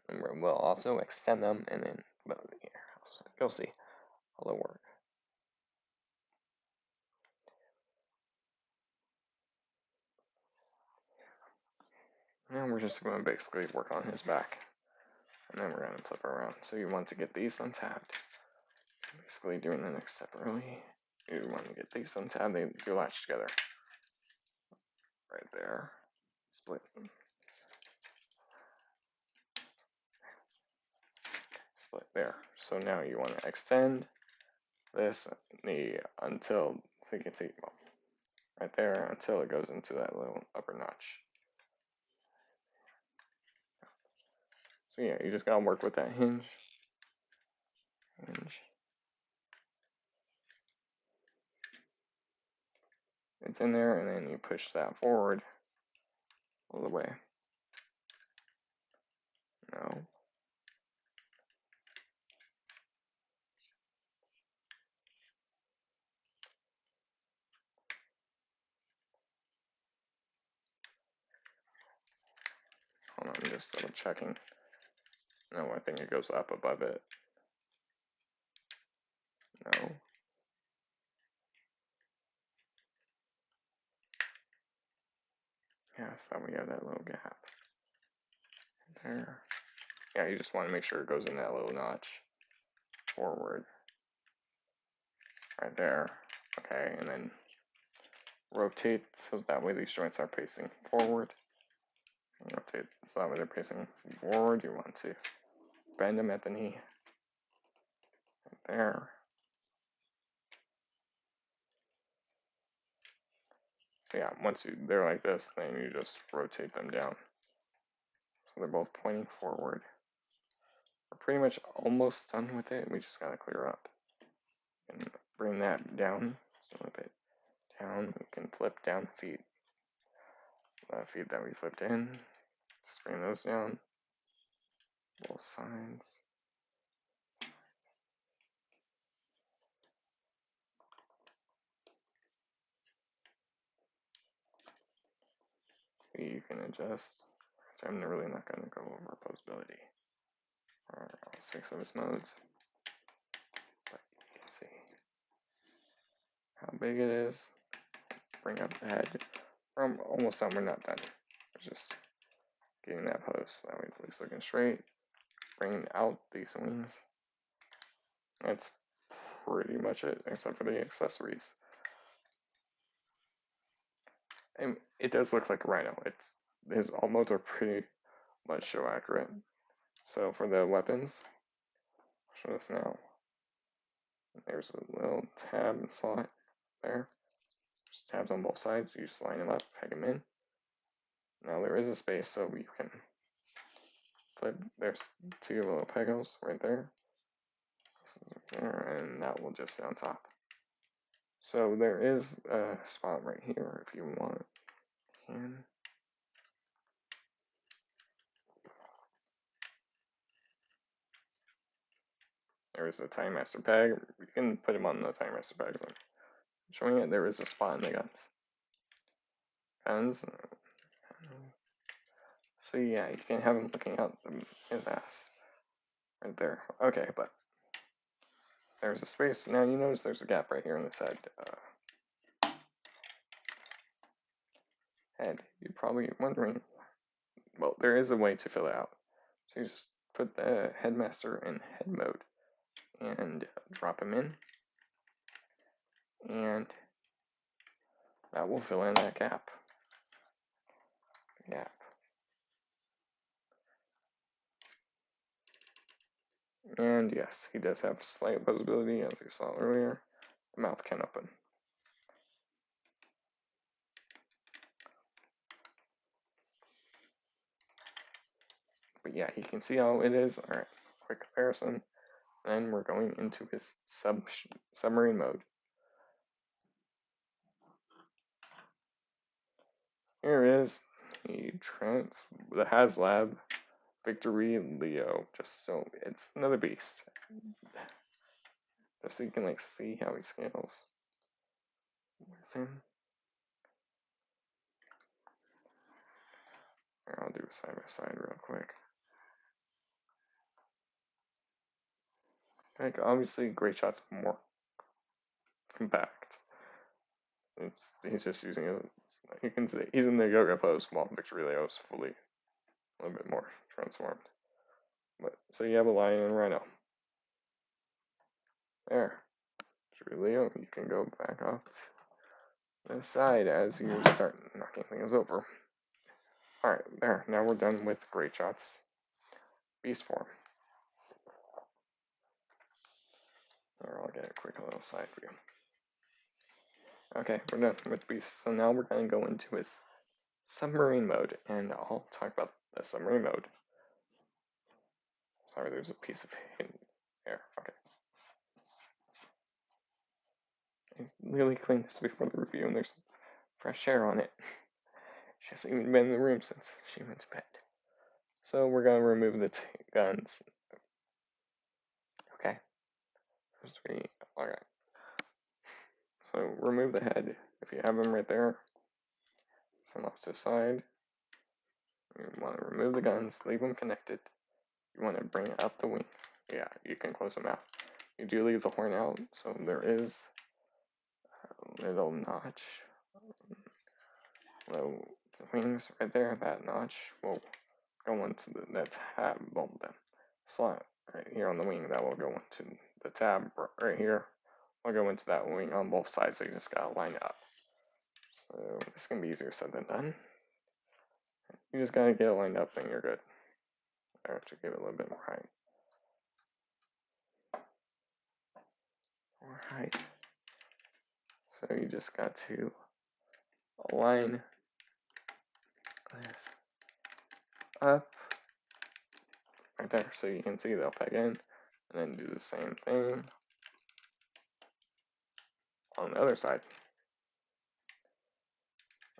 Speaker 1: and we'll also extend them and then here. You'll see how they'll work. Now we're just going to basically work on his back. And then we're going to flip around. So you want to get these untabbed. Basically doing the next step early. You want to get these untabbed, they do latch together. Right there. Split. Split there. So now you want to extend this knee until, so you can see, well, right there, until it goes into that little upper notch. So yeah, you just gotta work with that hinge. It's in there, and then you push that forward all the way. No. Hold on, I'm just double checking. No, I think it goes up above it. No. Yeah, so that we have that little gap there. Yeah, you just want to make sure it goes in that little notch forward right there. Okay, and then rotate so that way these joints are facing forward. And rotate so that way they're facing forward. You want to bend them at the knee. Right there. So yeah, once they're like this, then you just rotate them down. So they're both pointing forward. We're pretty much almost done with it. We just gotta clear up. And bring that down. So flip it down. We can flip down feet. Feet that we flipped in. Just bring those down. Both sides. See, you can adjust. So I'm really not going to go over posability. Or all 6 of its modes. But you can see how big it is. Bring up the head. We're almost done. We're not done. We're just getting that pose. That way it's at least looking straight. Bringing out these wings. That's pretty much it, except for the accessories. And it does look like a rhino. His all modes are pretty much show accurate. So for the weapons, I'll show this now. There's a little tab slot there. There's tabs on both sides. You just line them up, peg them in. Now there is a space, so you can flip. There's 2 little pegos right there. And that will just sit on top. So there is a spot right here if you want. And there is a Time Master peg. You can put them on the Time Master pegs. I'm showing it. There is a spot in the guns. So yeah, you can have him looking out his ass. Right there. Okay, but there's a space. Now you notice there's a gap right here on the side. Head. You're probably wondering, well, there is a way to fill it out. So you just put the headmaster in head mode and drop him in. And that will fill in that gap. And yes, he does have slight posability, as we saw earlier. The mouth can open. But yeah, you can see how it is. Alright, quick comparison. Then we're going into his submarine mode. Here is the HasLab Victory Leo. Just so it's another beast. Just so you can like see how he scales with him. Here, I'll do a side by side real quick. Like obviously Greatshot's more compact. He's just using it. You can see he's in the yoga pose while Victory Leo is fully a little bit more transformed. But so you have a lion and a rhino. There. Victory Leo, you can go back off to the side as you start knocking things over. Alright, there. Now we're done with Greatshot's beast form. There, I'll get a quick little side view. Okay, we're done with beast. So now we're going to go into his submarine mode, and I'll talk about the submarine mode. Sorry, there's a piece of hidden air. Okay. I really cleaned this before the review, and there's fresh air on it. She hasn't even been in the room since she went to bed. So we're going to remove the guns. Okay. There's 3. Alright. So remove the head. If you have them right there, some off to the side. You want to remove the guns, leave them connected. You want to bring up the wings. Yeah, you can close them out. You do leave the horn out, so there is a little notch. Little wings right there, that notch will go into the tab, well, the slot right here on the wing. That will go into the tab right here. I'll go into that wing on both sides, so you just gotta line it up. So this can be easier said than done. You just gotta get it lined up and you're good. I have to give it a little bit more height. More height. So you just got to align this up right there, so you can see they'll peg in, and then do the same thing on the other side.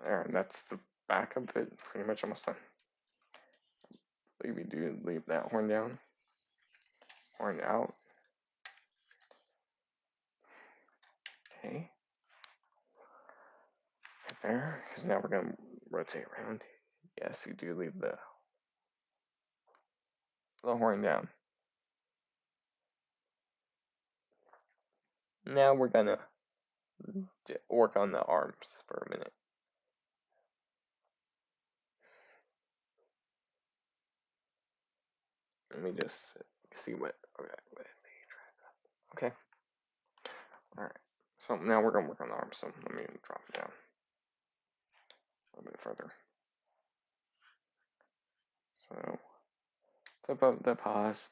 Speaker 1: There, and that's the back of it, pretty much almost done. We do leave that horn down, horn out. Okay. Right there, because now we're going to rotate around. Yes, you do leave the horn down. Now we're going to work on the arms for a minute. Let me just see what, okay. Alright, so now we're going to work on the arms, so let me drop it down a little bit further. So, flip up the paws,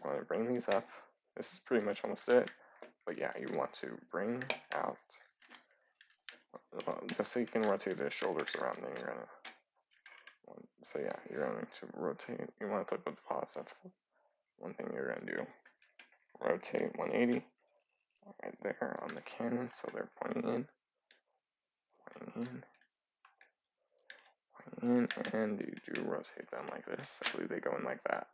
Speaker 1: I want to bring these up. This is pretty much almost it, but yeah, you want to bring out, just so you can rotate the shoulders around, then you're going to, so yeah, you're going to rotate, you want to flip up the paws, that's one thing you're going to do. Rotate 180, right there on the cannon, so they're pointing in, and you do rotate them like this. I believe they go in like that.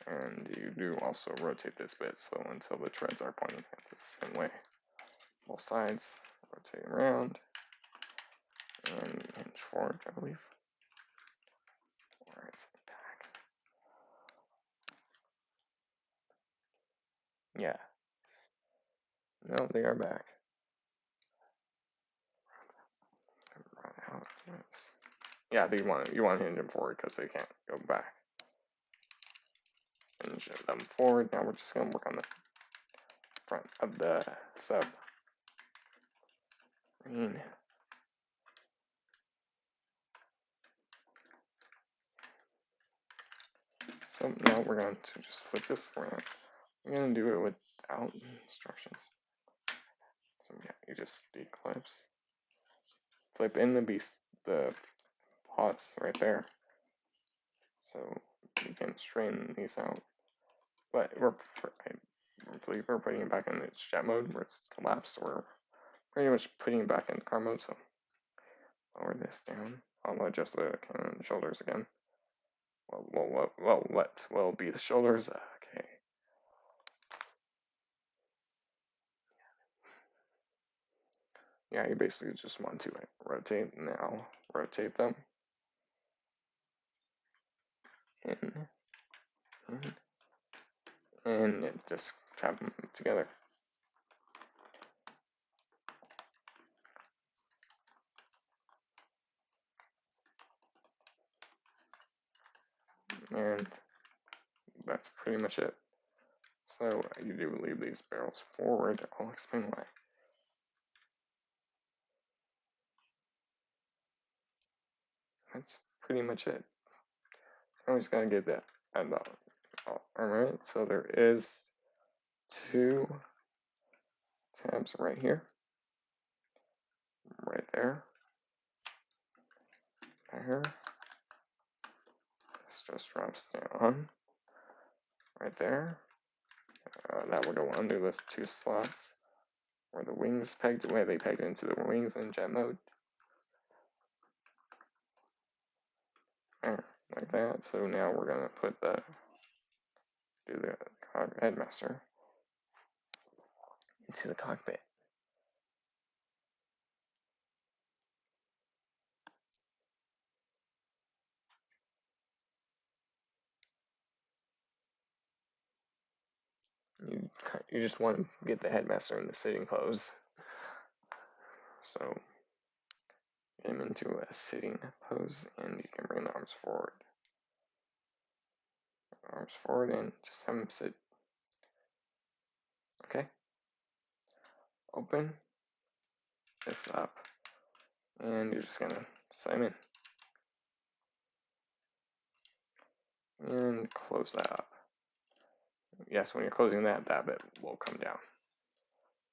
Speaker 1: And you do also rotate this bit so until the treads are pointing at the same way. Both sides, rotate around, and hinge forward, I believe. Or is it back? Yeah. No, they are back. Yeah, you want to hinge them forward because they can't go back. Hinge them forward. Now we're just going to work on the front of the sub. So now we're going to just flip this around. We're going to do it without instructions. So yeah, you just declipse. Flip in the pots right there. So you can straighten these out. But I believe we're putting it back in its jet mode where it's collapsed. We're pretty much putting it back in car mode. So lower this down. I'll adjust the shoulders again. What will be the shoulders? Okay. Yeah, you basically just want to rotate now. Rotate them. And just trap them together. And that's pretty much it. So you do leave these barrels forward. I'll explain why. That's pretty much it. I'm just gonna get that alright, so there is 2 tabs right here. Right there. There. This just drops down. Right there. That will go under the 2 slots where the wings pegged away. They pegged into the wings in jet mode. There, like that. So now we're gonna put do the headmaster into the cockpit. You just want to get the headmaster in the sitting pose. So Get him into a sitting pose, and you can bring the arms forward. Arms forward, and just have him sit. Okay. Open this up, and you're just gonna sign in. And close that up. Yes, when you're closing that, that bit will come down.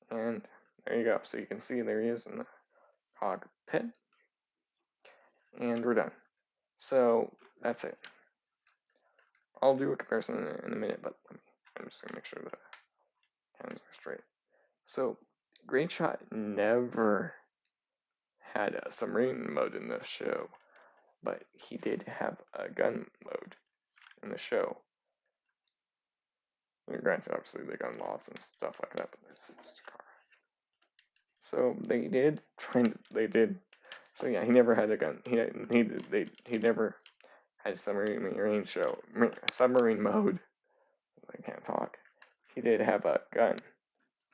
Speaker 1: And there you go. So you can see there he is in the cockpit. And we're done. So that's it. I'll do a comparison in a minute, but I'm just gonna make sure the hands are straight. So Greatshot never had a submarine mode in the show, but he did have a gun mode in the show. Granted, obviously they gun laws and stuff like that, but it's just a car. So they did So yeah, he never had a gun. He never had a submarine mode. I can't talk. He did have a gun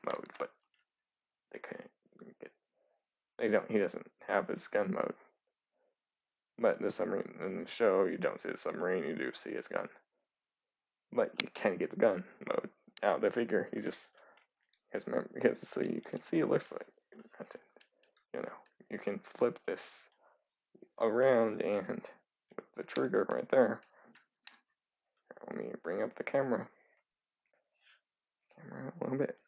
Speaker 1: mode, but they couldn't get. He doesn't have his gun mode. But the submarine in the show, you don't see the submarine. You do see his gun. But you can't get the gun mode out of the figure. So you can see it looks like content. You can flip this around, and with the trigger right there. Let me bring up the camera a little bit.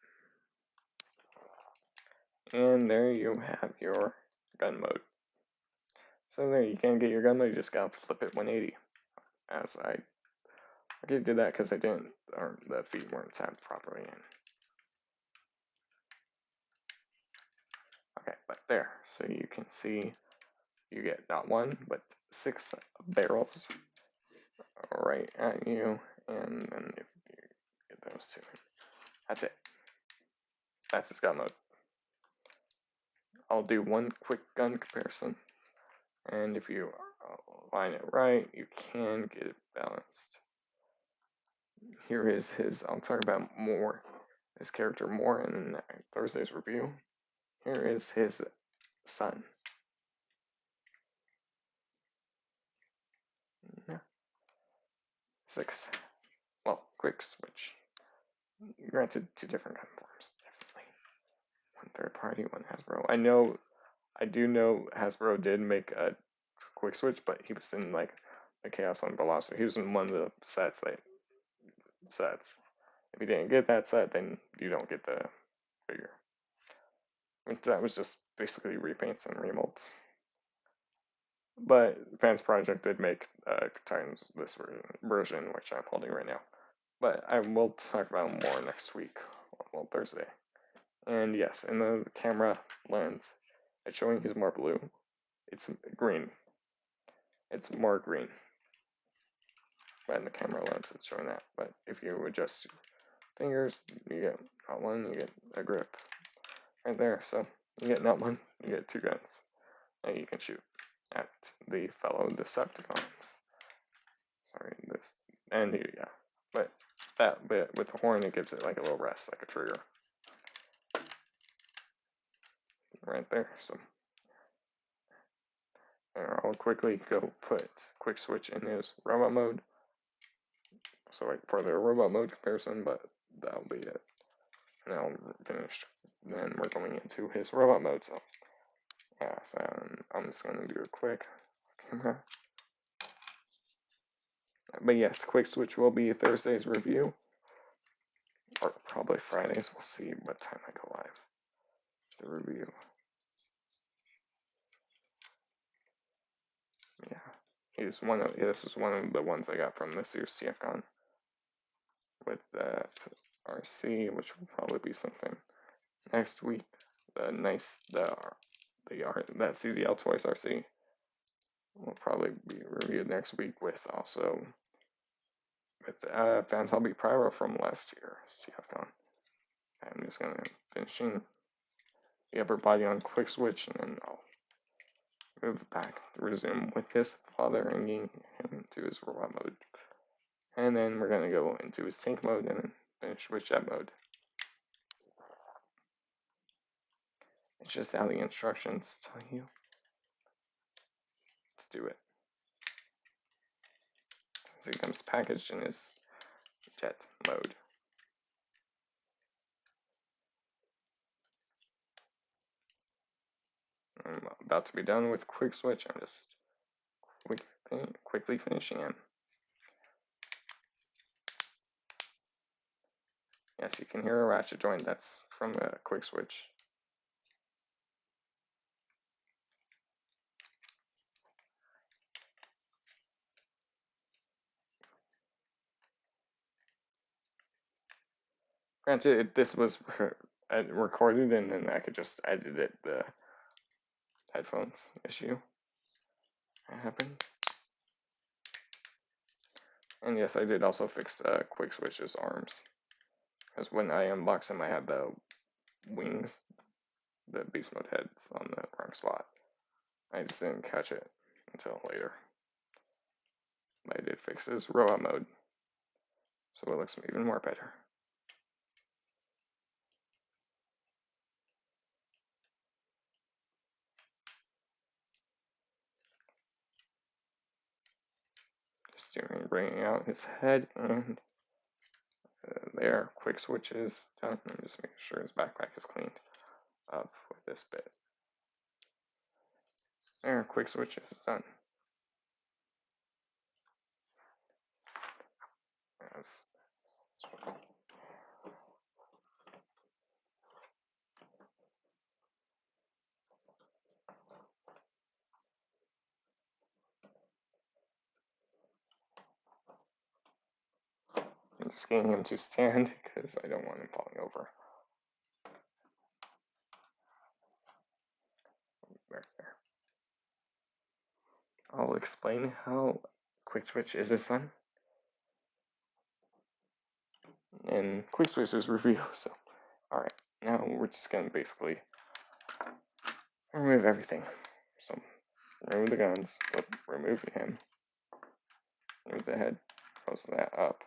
Speaker 1: And there you have your gun mode. So there, you can get your gun mode, you just gotta flip it 180. As I did that because the feet weren't tapped properly in. Okay, but there, so you can see you get not one, but 6 barrels right at you, and then if you get those 2, that's it. That's his gun mode. I'll do one quick gun comparison, and if you line it right, you can get it balanced. Here is I'll talk about his character more in Thursday's review. Here is his son. Yeah. 6. Well, quick switch. Granted, 2 different gun forms, definitely. One third party, one Hasbro. I do know Hasbro did make a quick switch, but he was in like the Chaos on Velocity. He was in one of the sets. If you didn't get that set, then you don't get the figure. That was just basically repaints and remolds. But Fans Project did make Titans this version, which I'm holding right now. But I will talk about more next week, well, Thursday. And yes, in the camera lens, it's showing he's more blue. It's green. It's more green. But in the camera lens, it's showing that. But if you adjust your fingers, you get not one, you get a grip right there. So you get not one, you get 2 guns. And you can shoot at the fellow Decepticons. Sorry, this. And yeah. But that bit with the horn, it gives it like a little rest, like a trigger. Right there. So I'll quickly go put quick switch in his robot mode. So like for the robot mode comparison, but that'll be it. Now finished. Then we're going into his robot mode. So yeah, so I'm just gonna do a quick camera. But yes, quick switch will be Thursday's review, or probably Fridays. We'll see what time I go live. The review. Yeah, this is one of the ones I got from this year's CFCon with that RC, which will probably be something next week. That CDL Toys RC will probably be reviewed next week with Fans Hobby Pyro from last year CFCon. I'm just gonna finishing the upper body on quick switch, and then I'll move back to resume with his father and getting him into his robot mode. And then we're gonna go into his tank mode and then finish with jet mode. It's just how the instructions tell you. do it. So it comes packaged in his jet mode. I'm about to be done with quick switch. I'm just quickly finishing him. Yes, you can hear a ratchet joint. That's from the quick switch. Granted, this was recorded, and then I could just edit the headphones issue that happened. And yes, I did also fix quick switch's arms, because when I unboxed them, I had the wings, the beast mode heads on the wrong spot. I just didn't catch it until later. But I did fix his robot mode, so it looks even more better. Just bringing out his head, and there, quick switch is done. I'm just making sure his backpack is cleaned up with this bit. There, quick switch is done. Yes. I'm just getting him to stand because I don't want him falling over. Right there. I'll explain how quick switch is this son in quick switch's review. So, alright, now we're just gonna basically remove everything. So, remove the guns, remove him, remove the head, close that up.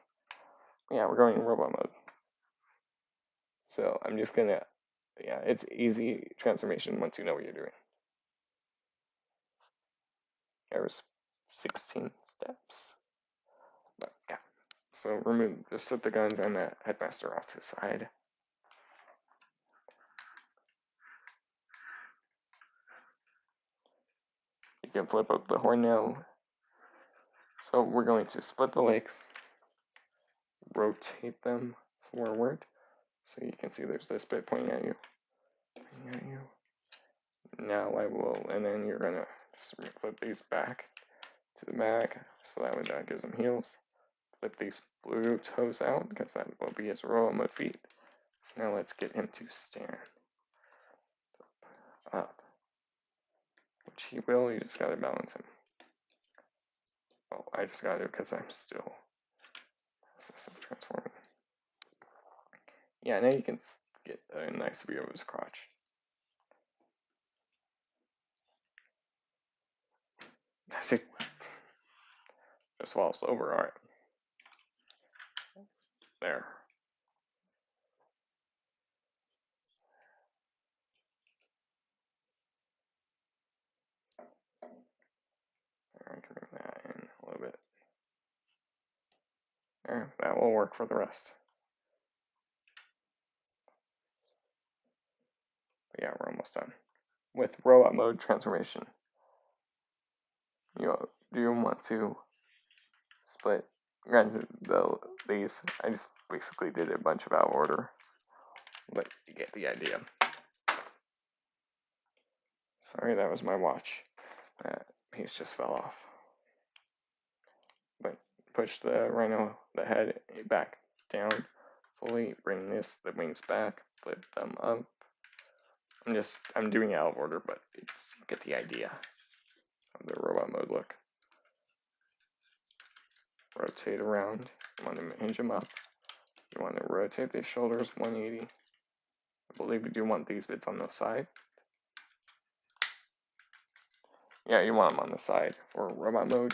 Speaker 1: Yeah, we're going in robot mode. So I'm just gonna, yeah, it's easy transformation once you know what you're doing. There's 16 steps. But yeah. So just set the guns and the headmaster off to the side. You can flip up the horn now. So we're going to split the legs, rotate them forward. So you can see there's this bit pointing at you. Now I will, and then you're gonna just flip these back to the back, so that way that gives them heels. Flip these blue toes out, because that will be his robot mode feet. So now let's get him to stand up, which he will. You just gotta balance him. Oh, I just gotta, because I'm still transforming. Yeah, now you can get a nice view of his crotch. That's it. Just falls over. Alright. There. I can bring that in a little bit. There, that will work for the rest. But yeah, we're almost done. With robot mode transformation, do you want to split? Granted, these, I just basically did a bunch of out of order, but you get the idea. Sorry, that was my watch. That piece just fell off. But push the rhino, the head back down fully, bring the wings back, flip them up. I'm doing it out of order, but you get the idea of the robot mode look. Rotate around, you want to hinge them up. You want to rotate the shoulders 180. I believe you do want these bits on the side. Yeah, you want them on the side. For robot mode,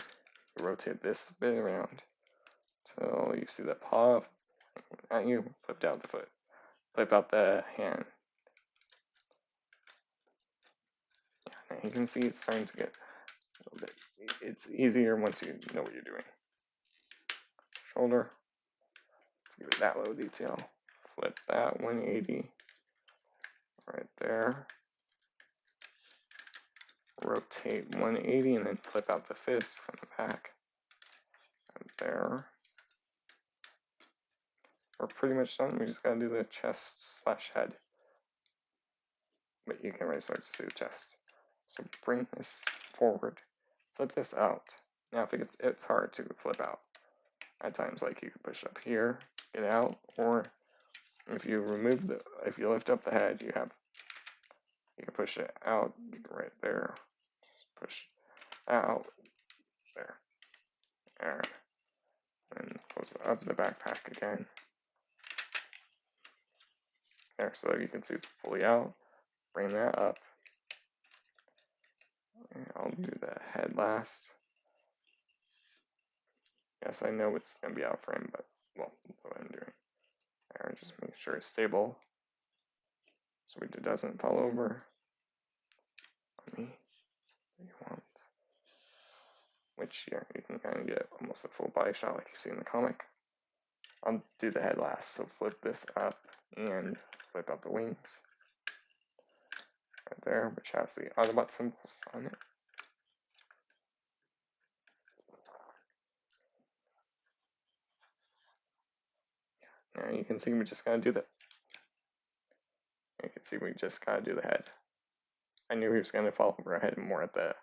Speaker 1: you rotate this bit around till you see the paw at you, flip out the foot. Flip out the hand. Yeah, you can see it's starting to get a little bit. It's easier once you know what you're doing. Shoulder, give it that low detail. Flip that 180 right there. Rotate 180 and then flip out the fist from the back. And there. We're pretty much done. We just gotta do the chest / head. But you can already start to see the chest. So bring this forward. Flip this out. Now if it's hard to flip out. At times, like you can push up here, get out, or if you lift up the head, you can push it out right there. Push out there. Alright. And close it up the backpack again. There, so you can see it's fully out. Bring that up. And I'll do the head last. Yes, I know it's going to be out frame, but, well, that's what I'm doing. There, just make sure it's stable so it doesn't fall over on me. You want. Which, yeah, you can kind of get almost a full body shot like you see in the comic. I'll do the head last, so flip this up and flip out the wings. Right there, which has the Autobot symbols on it. Now you can see we just gotta do the. You can see we just gotta do the head. I knew he was gonna fall over our head more at the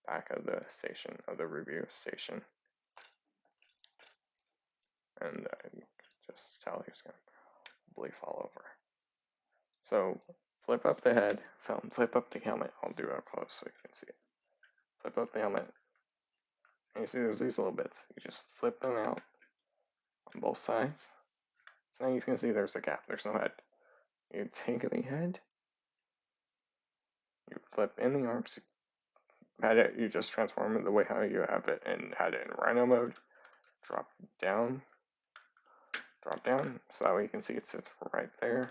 Speaker 1: back of the station, of the review station. And I could just tell he was gonna probably fall over. So flip up the head, flip up the helmet. I'll do it up close so you can see it. Flip up the helmet. And you see there's these little bits. You just flip them out on both sides. So now you can see there's a gap. There's no head. You take the head. You flip in the arms. You just transform it the way how you have it and had it in Rhino mode. Drop down. So that way you can see it sits right there.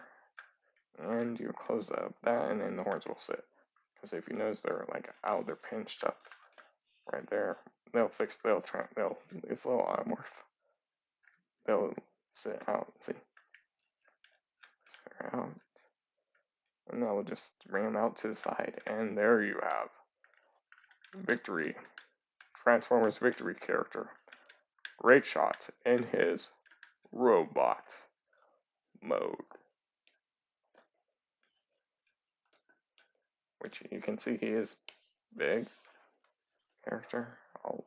Speaker 1: And you close up that and then the horns will sit. Because if you notice they're like out, they're pinched up right there. It's a little automorph. They'll sit out, see? They're out. And now we'll just bring them out to the side. And there you have Victory. Transformers Victory character. Greatshot in his robot mode. Which you can see he is big character. I'll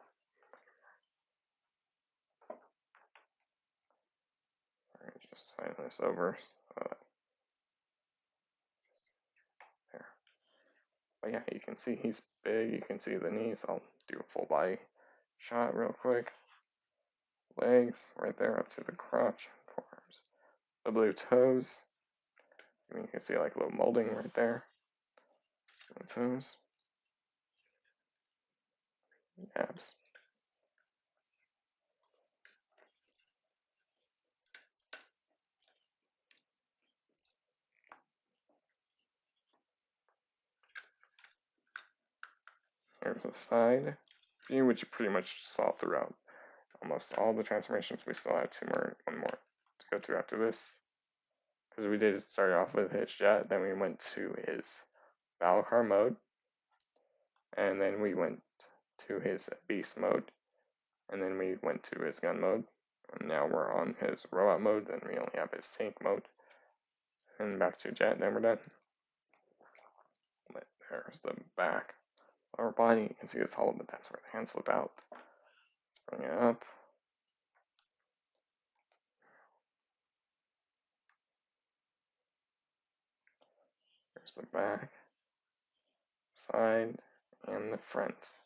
Speaker 1: just slide this over. There. But yeah, you can see he's big. You can see the knees. I'll do a full body shot real quick. Legs right there up to the crotch. Forearms. The blue toes. You can see like a little molding right there. The toes. Abs. Here's the side view, which you pretty much saw throughout almost all the transformations. We still have one more to go through after this. Because we did start off with his jet, then we went to his battle car mode, and then we went to his beast mode, and then we went to his gun mode, and now we're on his robot mode, then we only have his tank mode, and back to jet, then we're done. But there's the back. Our body, you can see it's hollow, but that's where the hands flip out. Let's bring it up. There's the back, side, and the front.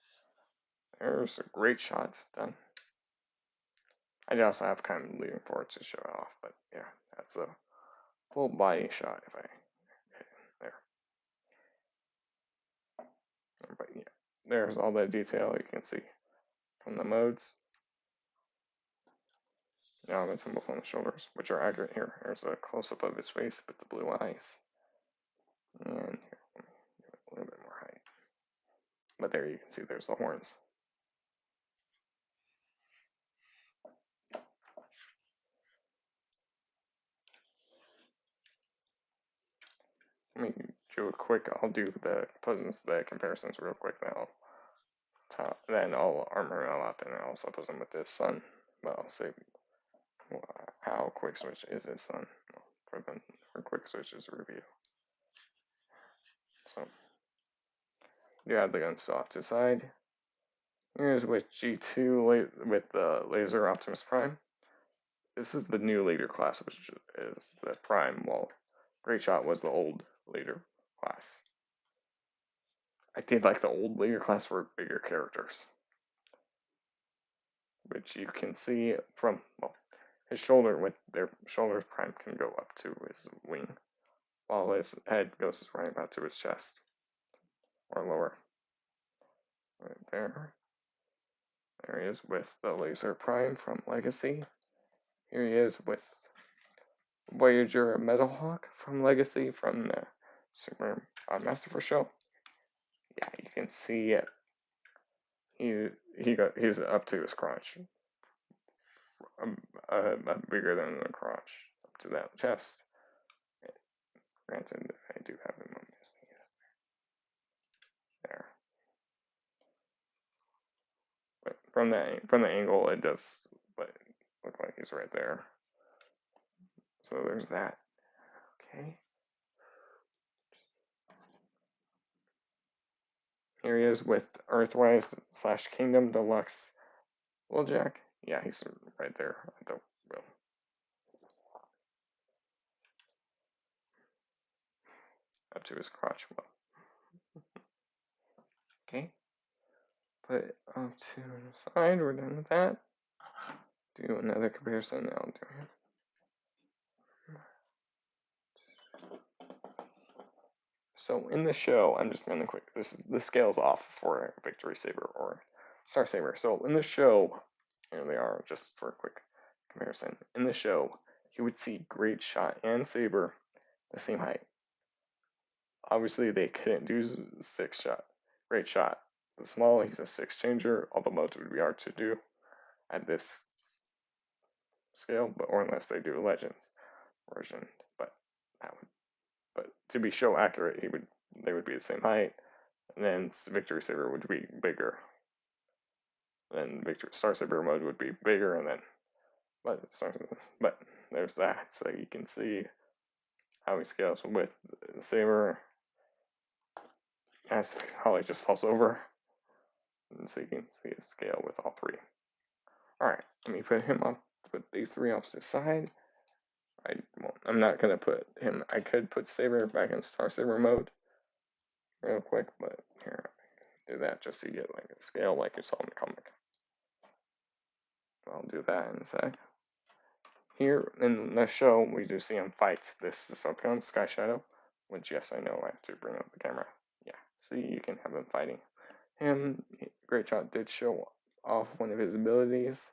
Speaker 1: There's a great shot done. I also have kind of leaning forward to show it off, but yeah, that's a full body shot if I hit there. But yeah, there's all that detail you can see from the modes. Now the symbols on the shoulders, which are accurate here. There's a close-up of his face with the blue eyes. And here, let me give it a little bit more height. But there you can see there's the horns. Let me do a quick, I'll do the comparisons real quick now. Then I'll armor them up and I'll also put them with this sun. But I'll say how quick switch is this sun for quick switches review. So you have the guns off to the side. Here's with G2 with the Laser Optimus Prime. This is the new leader class, which is the Prime, while Greatshot was the old leader class. I did like the old leader class for bigger characters, which you can see from, well, his shoulder, with their shoulder Prime can go up to his wing, while his head goes right about to his chest, or lower. Right there. There he is with the Laser Prime from Legacy. Here he is with Voyager Metalhawk from Legacy from the Super Masterforce show. Yeah, you can see it. He's up to his crotch, bigger than the crotch, up to that chest. Granted, I do have him on this thing. There. But from the angle, it does look like he's right there. So there's that. Okay. Here he is with Earthrise / Kingdom Deluxe Wheeljack. Yeah, he's right there at the wheel. Up to his crotch. Well. Okay. Put it up to the side. We're done with that. Do another comparison. Now I'm doing it. So in the show, I'm just going to quick. The scale's off for Victory Saber or Star Saber. So in the show, here they are, just for a quick comparison. In the show, you would see Greatshot and Saber the same height. Obviously, they couldn't do 6-shot. Greatshot, the small, he's a 6 changer. All the modes would be hard to do at this scale, or unless they do a Legends version. But to be show accurate, they would be the same height, and then Victory Saber would be bigger. Then Star Saber mode would be bigger, and then but there's that. So you can see how he scales with the Saber. As Holly just falls over, and so you can see his scale with all three. All right, let me put him off. Put these three off to the side. I'm not gonna put him. I could put Saber back in Star Saber mode real quick, but here, do that just so you get like a scale like you saw in the comic. I'll do that in a sec. Here in the show, we do see him fight this Decepticon, Sky Shadow, which, yes, I know I have to bring up the camera. Yeah, see, you can have him fighting. Greatshot did show off one of his abilities.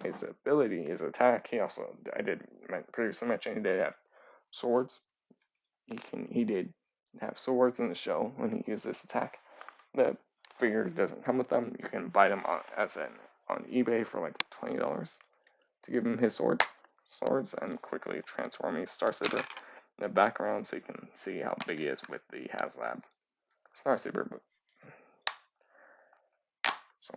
Speaker 1: His attack, I did previously mention he did have swords. He did have swords in the show when he used this attack. The figure doesn't come with them. You can buy them on eBay for like $20 to give him his swords and quickly transform his Star Saber in the background so you can see how big he is with the HasLab Star Saber. So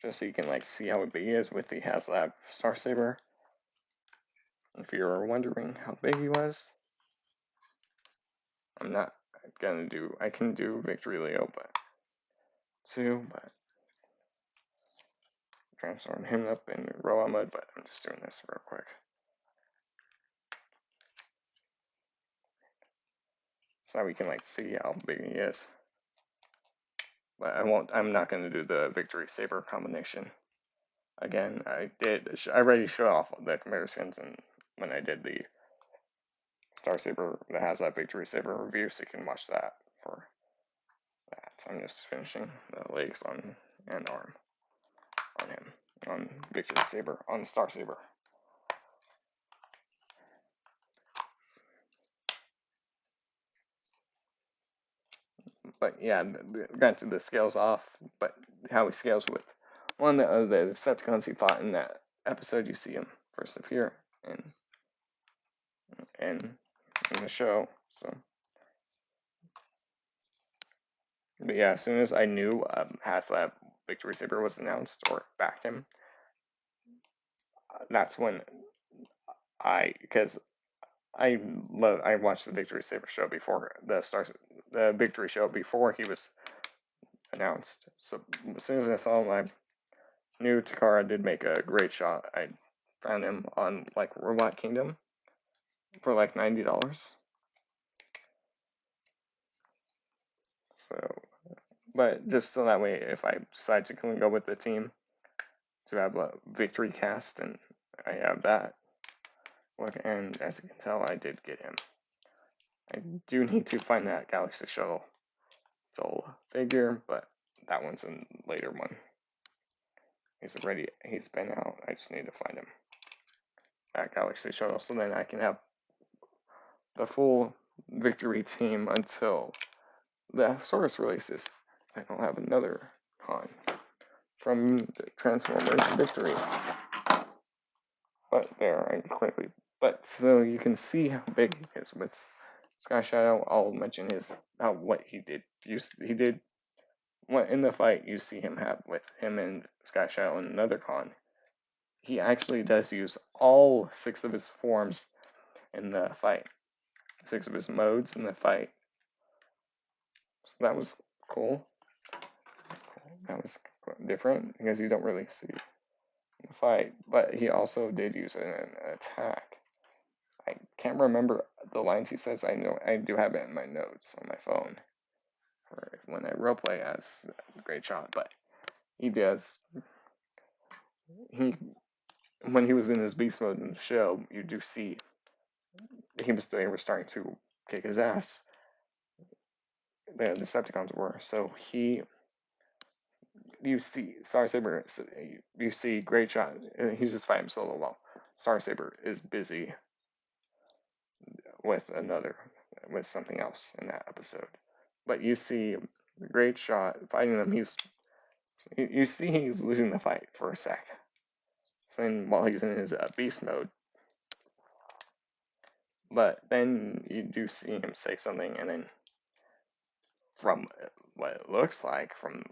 Speaker 1: just so you can like see how big he is with the HasLab Star Saber. If you're wondering how big he was, I'm not gonna do. I can do Victory Leo, but transform him up in Roa mode. But I'm just doing this real quick. So we can like see how big he is. But I'm not going to do the Victory Saber combination. Again, I already showed off the comparisons and when I did the Star Saber that has that Victory Saber review, so you can watch that for that. So I'm just finishing the legs and arm on him. on Victory Saber, on Star Saber. But yeah, granted the scale's off, but how he scales with one of the Decepticons he fought in that episode, you see him first appear and in the show. So, but yeah, as soon as I knew HasLab Victory Saber was announced or backed him, that's when because I watched the Victory Saber show before the Victory show before he was announced. So as soon as I saw him, I knew Takara did make a great shot. I found him on like Robot Kingdom for like $90. So, but just so that way, if I decide to go with the team to have a victory cast, and I have that. Look, and as you can tell, I did get him. I do need to find that Galaxy Shuttle Soul figure, but that one's a later one. He's been out. I just need to find him. That Galaxy Shuttle, so then I can have the full victory team until the source releases. I don't have another con from the Transformers Victory. But there, I quickly. But so you can see how big he is with Sky Shadow. I'll mention what he did. He did in the fight. You see him have with him and Sky Shadow in another con. He actually does use all 6 of his forms in the fight, 6 of his modes in the fight. So that was cool. That was different because you don't really see the fight. But he also did use it in an attack. I can't remember the lines he says. I know I do have it in my notes on my phone for when I roleplay as Greatshot. But he does. He when he was in his beast mode in the show, you do see they were starting to kick his ass. The Decepticons were. So you see Star Saber, you see Greatshot. He's just fighting solo while Star Saber is busy with something else in that episode. But you see Greatshot fighting them. You see he's losing the fight for a sec. So then while he's in his beast mode. But then you do see him say something, and then from what it looks like, from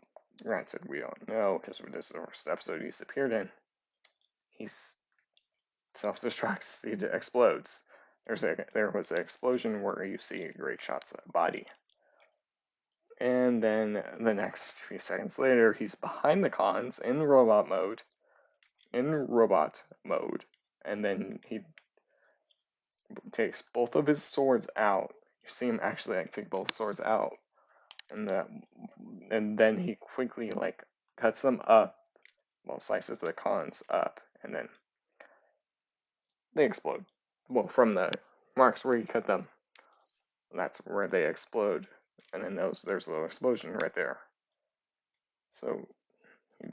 Speaker 1: granted we don't know because this is the first episode he's appeared in, he's self-destructs. He explodes. There was an explosion where you see Greatshot's body, and then the next few seconds later, he's behind the cons in robot mode, and then he takes both of his swords out. You see him actually take both swords out, and then he quickly cuts them up, slices the cons up, and then they explode. Well, from the marks where he cut them, that's where they explode, and then there's a little explosion right there. So he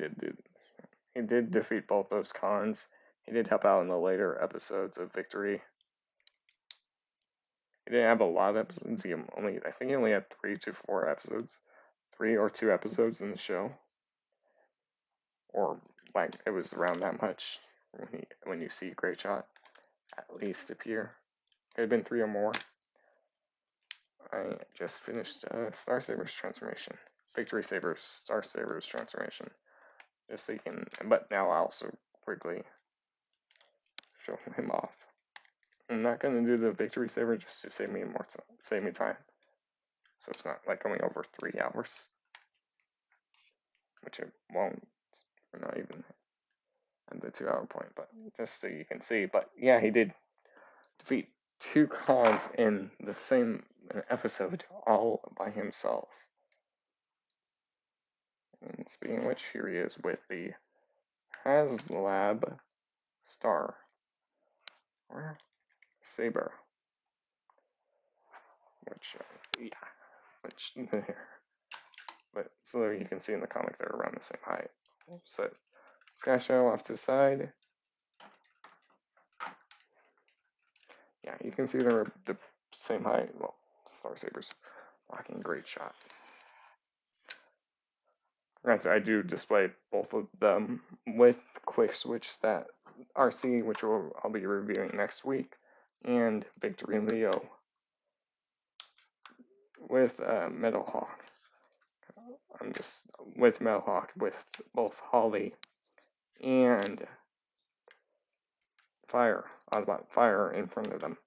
Speaker 1: did defeat both those cons. He did help out in the later episodes of Victory. He didn't have a lot of episodes. I think he only had 3 to 4 episodes, 3 or 2 episodes in the show, or it was around that much when you see Greatshot at least appear. It had been 3 or more. I just finished Star Saber's transformation, Victory Saber's Star Saber's transformation, just so you can. But now I'll also quickly show him off. I'm not gonna do the Victory Saber just to save me time. So it's not like going over 3 hours, which it won't. We're not even at the 2-hour point, but just so you can see. But yeah, he did defeat 2 cons in the same episode all by himself. And speaking of which, here he is with the HasLab Star or Saber, which but so you can see in the comic they're around the same height. So Sky Shadow off to the side. Yeah, you can see they're the same height. Well, Star Sabers blocking Greatshot. Granted, I do display both of them with Quick Switch that RC, which I'll be reviewing next week, and Victory Leo with Metal Hawk. I'm just with Metal Hawk with both Holly and Fire in front of them.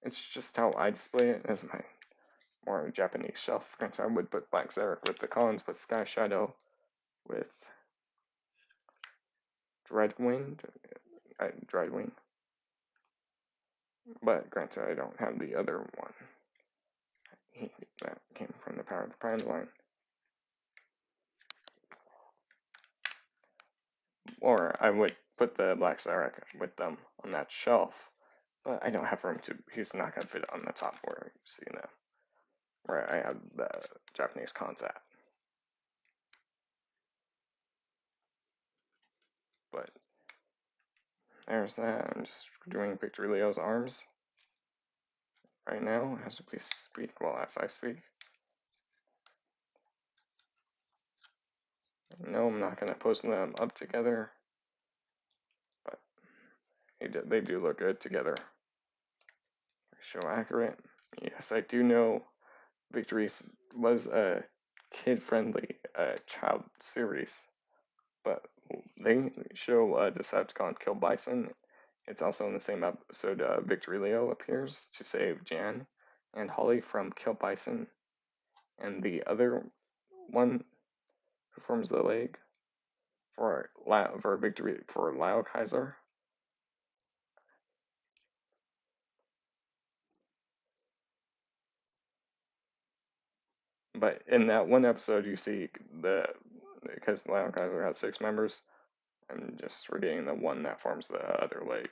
Speaker 1: It's just how I display it as my more Japanese shelf. Granted, I would put Black Zarek with the Collins, with Sky Shadow, with Dreadwing, but granted, I don't have the other one. That came from the Power of the Prime line. Or I would put the Black Zarek with them on that shelf, but I don't have room to. He's not going to fit on the top where you see now, where I have the Japanese cons at. But there's that. I'm just doing Victory Leo's arms right now as we speak, well, as I speak. No, I'm not going to post them up together, but they do look good together. Show accurate. Yes, I do know Victory was a kid-friendly child series, but they show Decepticon kill Bison. It's also in the same episode Victory Leo appears to save Jan and Holly from Kill Bison, and the other one who forms the leg for Victory for Lao Kaiser. But in that one episode, you see because Lao Kaiser has 6 members. I'm just reading the one that forms the other leg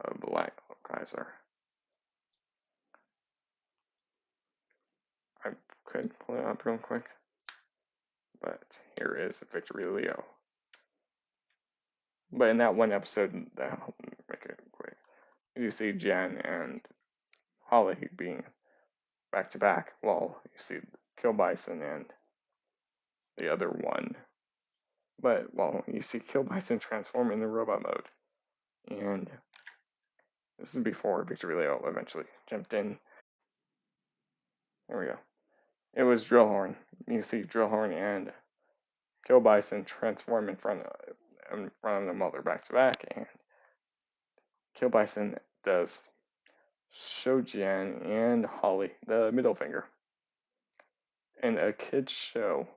Speaker 1: of the Lao Kaiser. I could pull it up real quick, but here is Victory Leo. But in that one episode, I'll make it quick. You see Jen and Holly being back to back, while you see Kill Bison and the other one. But you see Kill Bison transform into robot mode, and this is before Victory Leo eventually jumped in. There we go. It was Drillhorn. You see Drillhorn and Kill Bison transform in front of them while they're back to back, and Kill Bison does show Jen and Holly the middle finger. In a kid's show.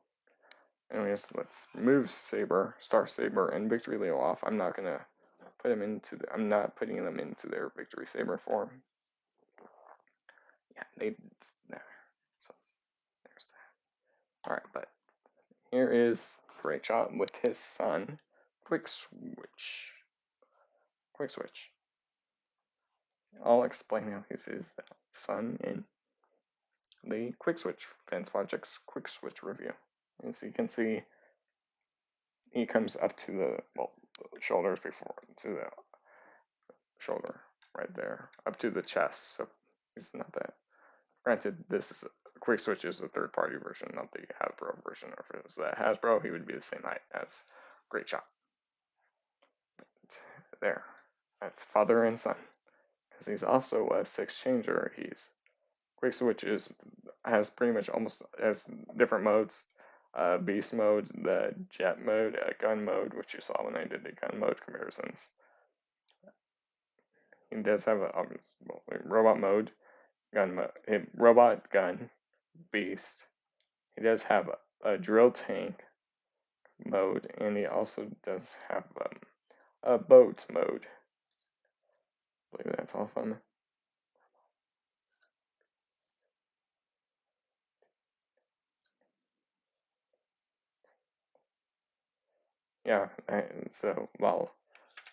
Speaker 1: Anyways, let's move Star Saber, and Victory Leo off. I'm not gonna put them into. I'm not putting them into their Victory Saber form. Yeah, so there's that. All right, but here is Greatshot with his son, Quick Switch. I'll explain how he's his son in the Quick Switch Fans Project's Quick Switch review. As you can see, he comes up to the shoulders before to the shoulder right there, up to the chest. So he's not that. Granted, this is Quick Switch is a third-party version, not the Hasbro version. If it was the Hasbro, he would be the same height as Greatshot. There, that's father and son, because he's also a 6-changer. Quick Switch has pretty much almost has different modes. Beast mode, the jet mode, gun mode, which you saw when I did the gun mode comparisons. He does have a robot mode, robot gun, beast. He does have a drill tank mode, and he also does have a boat mode. I believe that's all fun. Yeah, and so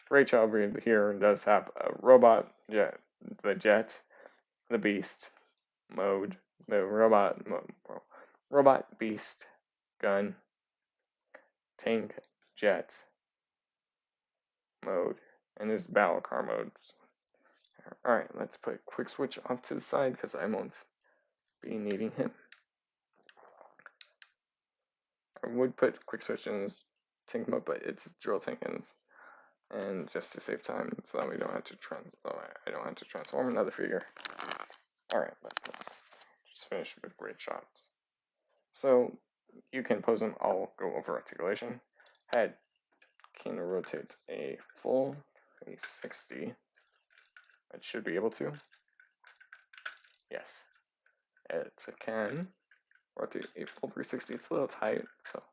Speaker 1: Rachel over here does have a robot jet, the jet, the beast mode, the robot beast gun, tank, jet mode, and this battle car mode. Alright, let's put quick switch off to the side because I won't be needing him. I would put quick switch in his tank mode, but it's drill tank and just to save time, so that we don't have to I don't have to transform another figure. All right, let's just finish with great shots. So you can pose them. I'll go over articulation. Head can rotate a full 360. It should be able to. Yes, it can rotate a full 360. It's a little tight, so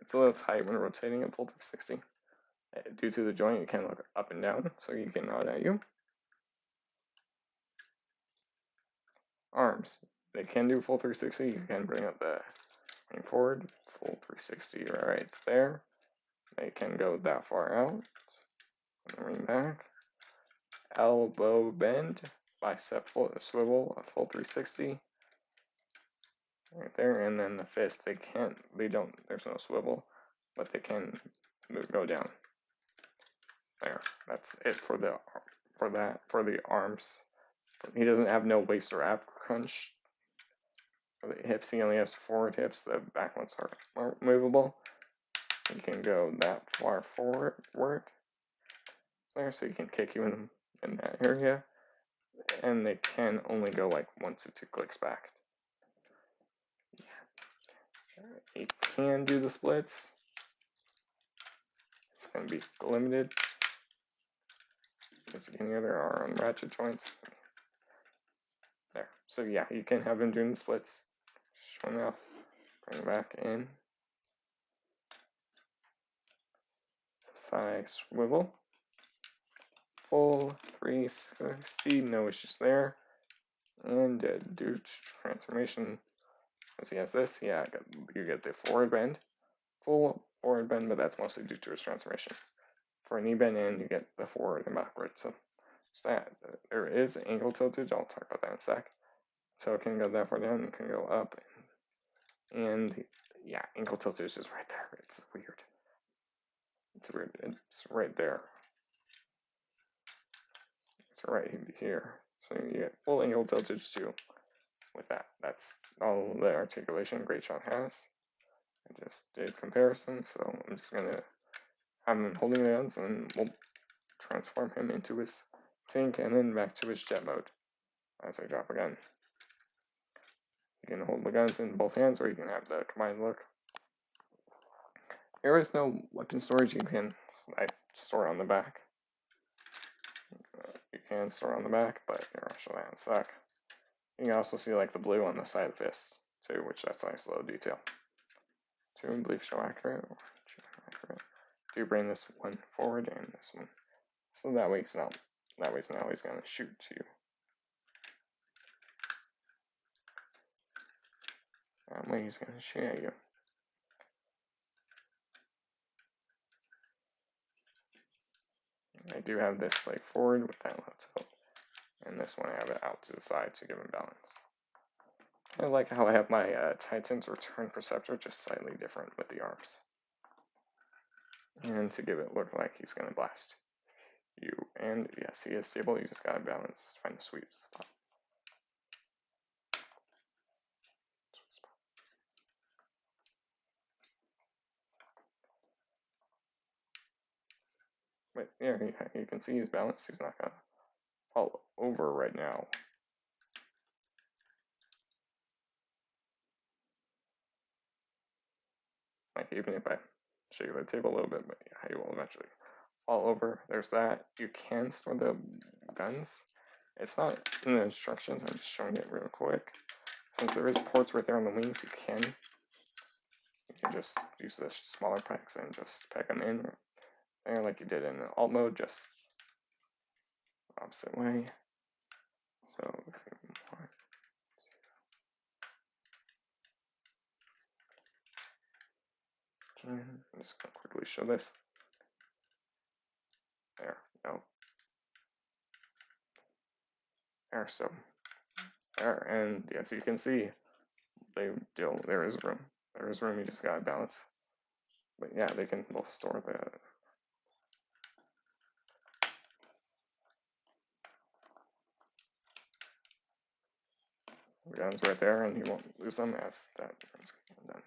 Speaker 1: it's a little tight when rotating a full 360. Due to the joint, you can look up and down, so you can nod at you. Arms, they can do full 360. You can bring up the ring forward, full 360 right there. They can go that far out. Ring back. Elbow bend, bicep swivel, a full 360. Right there, and then the fist, there's no swivel, but they can go down. There, that's it for the arms. He doesn't have no waist or ab crunch. For the hips, he only has forward hips. The back ones are movable. You can go that far forward there, so you can kick you in that area. And they can only go like 1 to 2 clicks back. You can do the splits. It's going to be limited. As you can hear, there are on ratchet joints. There. So yeah, you can have him doing the splits. Showing off. Bring it back in. Thigh swivel. Full 360, no issues there. And due to transformation, as he has this, yeah, you get the forward bend. Full forward bend, but that's mostly due to his transformation. For a knee bend in, you get the forward and backward. So that. There is ankle tiltage. I'll talk about that in a sec. So it can go that far down. It can go up. And yeah, ankle tiltage is right there. It's weird. It's weird. It's right there. It's right here. So you get full ankle tiltage too. With that, that's all the articulation Greatshot has. I just did comparison, so I'm just gonna have him holding the guns, and we'll transform him into his tank, and then back to his jet mode as I drop a gun. You can hold the guns in both hands, or you can have the combined look. There is no weapon storage. You can store on the back. You can store on the back, but here, I'll show that in a sec. You can also see like the blue on the side of the fist too, which that's a nice little detail. To believe show accurate. Do bring this one forward and this one, so that way now he's gonna shoot you. That way he's gonna shoot at you. I do have this leg forward with that left tilt, and this one I have it out to the side to give him balance. I like how I have my Titan's Return Perceptor just slightly different with the arms. And to give it look like he's going to blast you. And yes, he is stable, you just gotta balance, find the sweet spot. But yeah, you can see he's balanced, he's not gonna fall over right now. Like even if I shake the table a little bit, but yeah, he will eventually fall over. There's that. You can store the guns. It's not in the instructions, I'm just showing it real quick. Since there is ports right there on the wings, you can just use the smaller packs and just pack them in there like you did in the alt mode, just opposite way. So if you want, I'm just gonna quickly show this. There, no. There, so there, and as you can see, there is room. There is room, you just gotta balance. But yeah, they can both store the guns right there, and he won't lose them as that becomes done.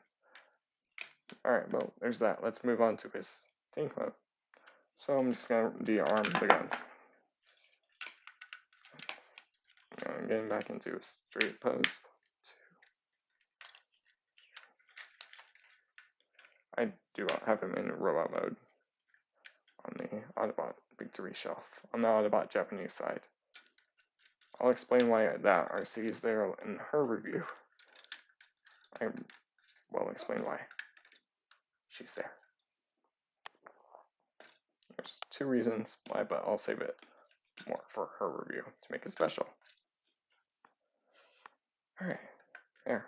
Speaker 1: Alright, well, there's that. Let's move on to his tank mode. So I'm just going to de-arm the guns. I'm getting back into a straight pose. I do have him in robot mode on the Autobot Victory shelf on the Autobot Japanese side. I'll explain why that RC is there in her review. I will explain why she's there. There's two reasons why, but I'll save it more for her review to make it special. Alright, there.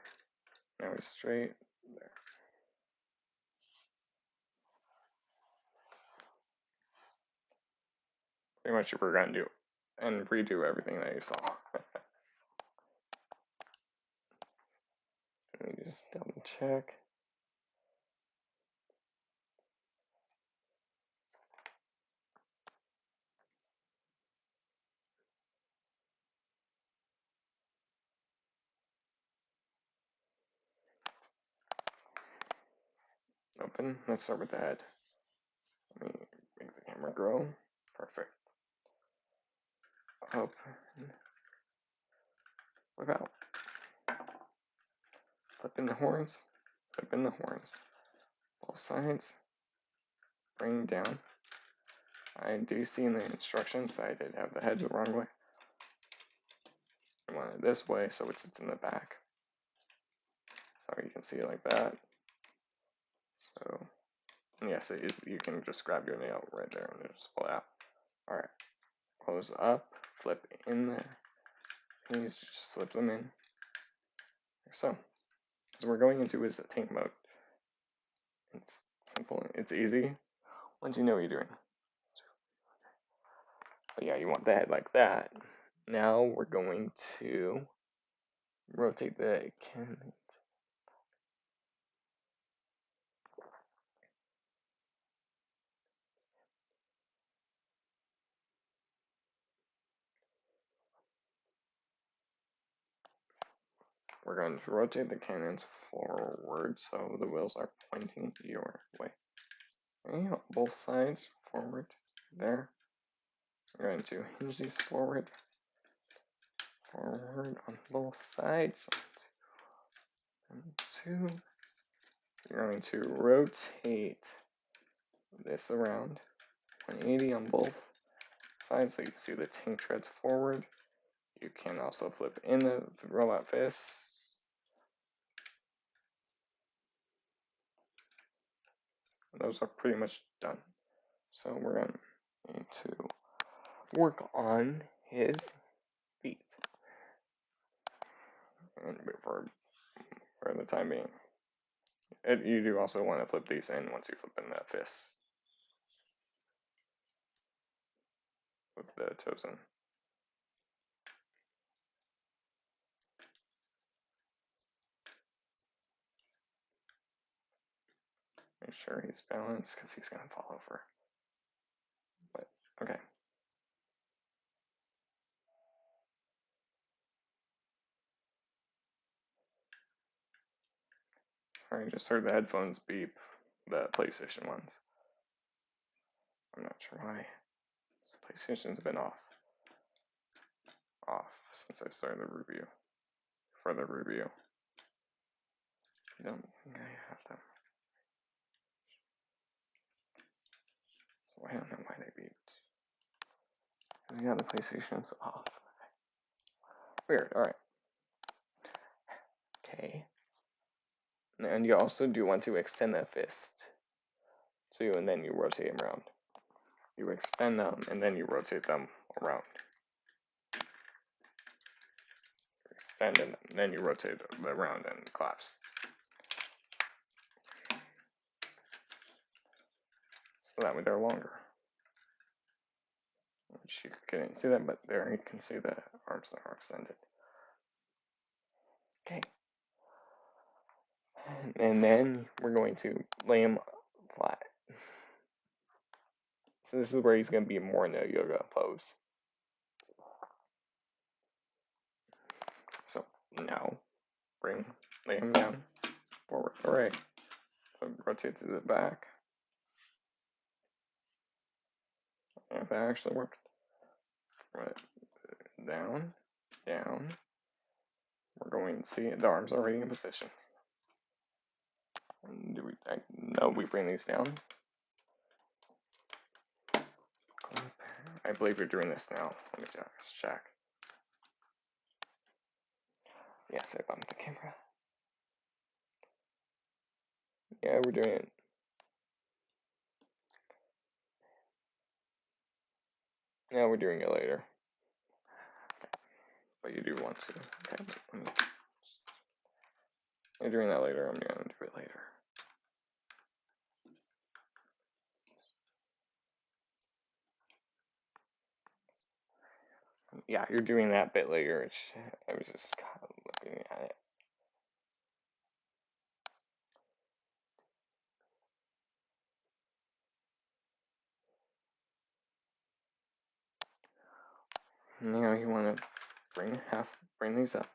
Speaker 1: Now he's straight there. Pretty much we're going to do and redo everything that you saw. Let me just double check. Open. Let's start with the head. Let me make the camera grow. Perfect. Open. Flip out. Flip in the horns. Flip in the horns. Both sides. Bring down. I do see in the instructions I did have the head the wrong way. I want it this way so it sits in the back. So you can see it like that. So, yes, it is. You can just grab your nail right there and just pull it out. Alright. Close up. Flip in there. Please just slip them in. Like so. As we're going into is tank mode. It's simple. It's easy once you know what you're doing. But yeah, you want the head like that. Now we're going to rotate the cannon. We're going to rotate the cannons forward so the wheels are pointing your way. Okay, both sides forward there. We're going to hinge these forward on both sides. 1, 2. We're going to rotate this around 180 on both sides so you can see the tank treads forward. You can also flip in the robot fists. Those are pretty much done. So we're going to work on his feet. And for the time being. You do also want to flip these in once you flip in that fist. Flip the toes in. Make sure he's balanced because he's going to fall over. But, okay. Sorry, I just heard the headphones beep, the PlayStation ones. I'm not sure why. The PlayStation's been off since I started the review. For the review. I don't think I have them. So I don't know why they beeped. Because yeah, the PlayStation's off. Weird, alright. Okay. And you also do want to extend that fist. And then you rotate them around. You extend them and then you rotate them around. Extend them and then you rotate them around and collapse. So that way they're longer. Which you couldn't see that, but there you can see the arms are extended. Okay. And then we're going to lay them flat. So this is where he's going to be more in a yoga pose. So now lay him down, forward, hooray. So rotate to the back. And if that actually worked. Right. Down, down. We're going to see the arms already in position. And no, we bring these down. I believe you're doing this now. Let me just check. Yes, I bumped the camera. Yeah, we're doing it. Yeah, we're doing it later. But you do want to. Okay, you're doing that later. I'm going to do it later. Yeah, you're doing that bit later. I was just kind of looking at it. Now you want to bring these up.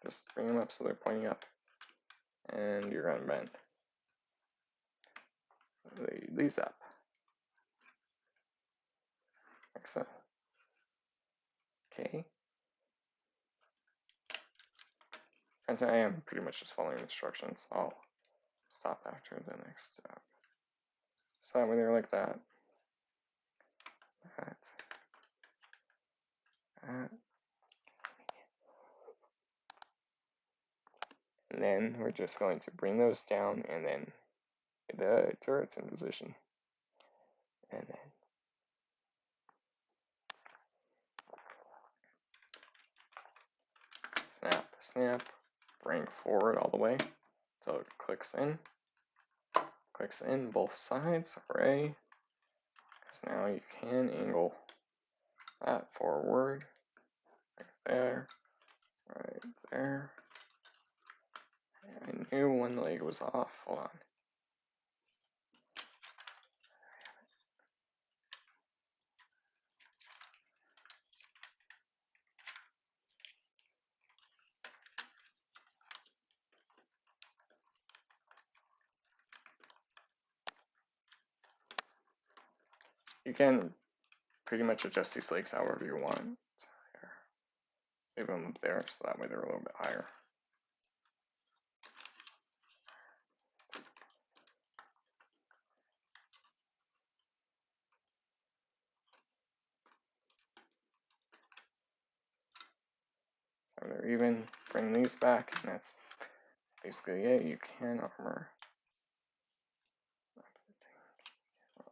Speaker 1: Just bring them up so they're pointing up. And you're going to bend these up. Like so. Okay. And I am pretty much just following instructions. I'll stop after the next step. So that way they're like that. That. And then we're just going to bring those down and then get the turrets in position. And then snap, snap, bring forward all the way until it clicks in both sides, hooray. So now you can angle that forward, right there, right there. I knew one leg was off, hold on. You can pretty much adjust these legs however you want. Leave them up there so that way they're a little bit higher. So they're even. Bring these back, and that's basically it. You can armor.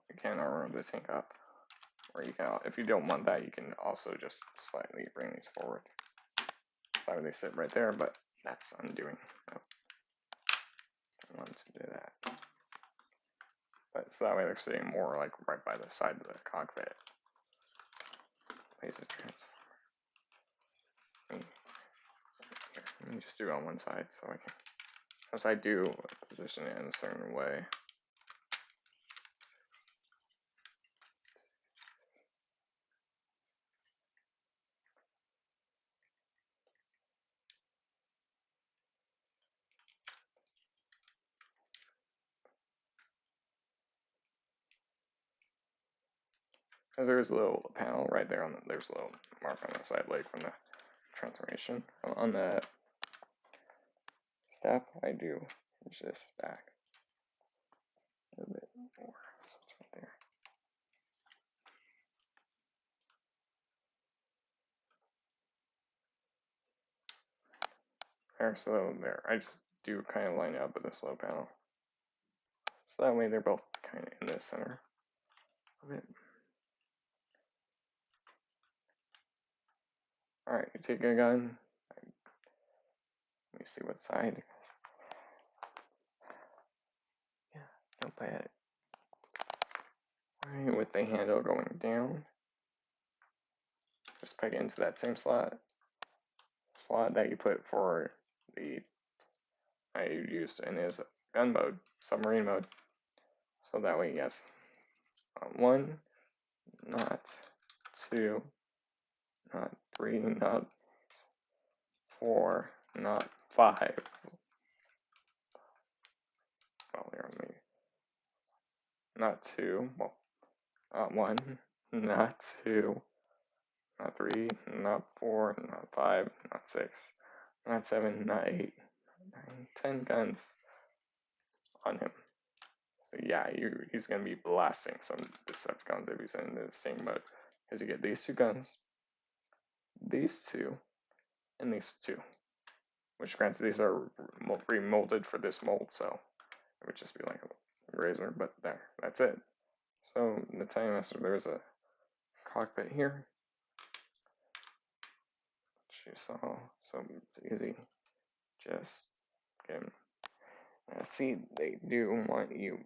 Speaker 1: You can armor the tank up, or you can. If you don't want that, you can also just slightly bring these forward. So they sit right there, but that's undoing. I don't want to do that. But so that way they're sitting more like right by the side of the cockpit. Laser transformer. Let me just do it on one side so I can. As I do position it in a certain way. Because there's a little panel right there there's a little mark on the side leg from the transformation. On the step, I do push this back a little bit more. So it's right there. There, so there. I just do kind of line up with the slow panel. So that way they're both kind of in the center of it. Alright, you take a gun. Let me see what side. Yeah, don't play it. Alright, with the handle going down. Just peg it into that same slot that you put for the I used in his gun mode, submarine mode. So that way, yes, not 1, not 2, not 3, not 4, not 5. Well, here, maybe not 2. Well, not 1, not 2, not 3, not 4, not 5, not 6, not 7, not 8, not 9, 10 guns on him. So yeah, he's going to be blasting some Decepticons if he's in the same mode. Because you get these 2 guns, these 2, and these 2. Which granted, these are remolded for this mold, so it would just be like a razor, but there, that's it. So the Time Master, there's a cockpit here, which you saw, so it's easy. Just get him. See, they do want you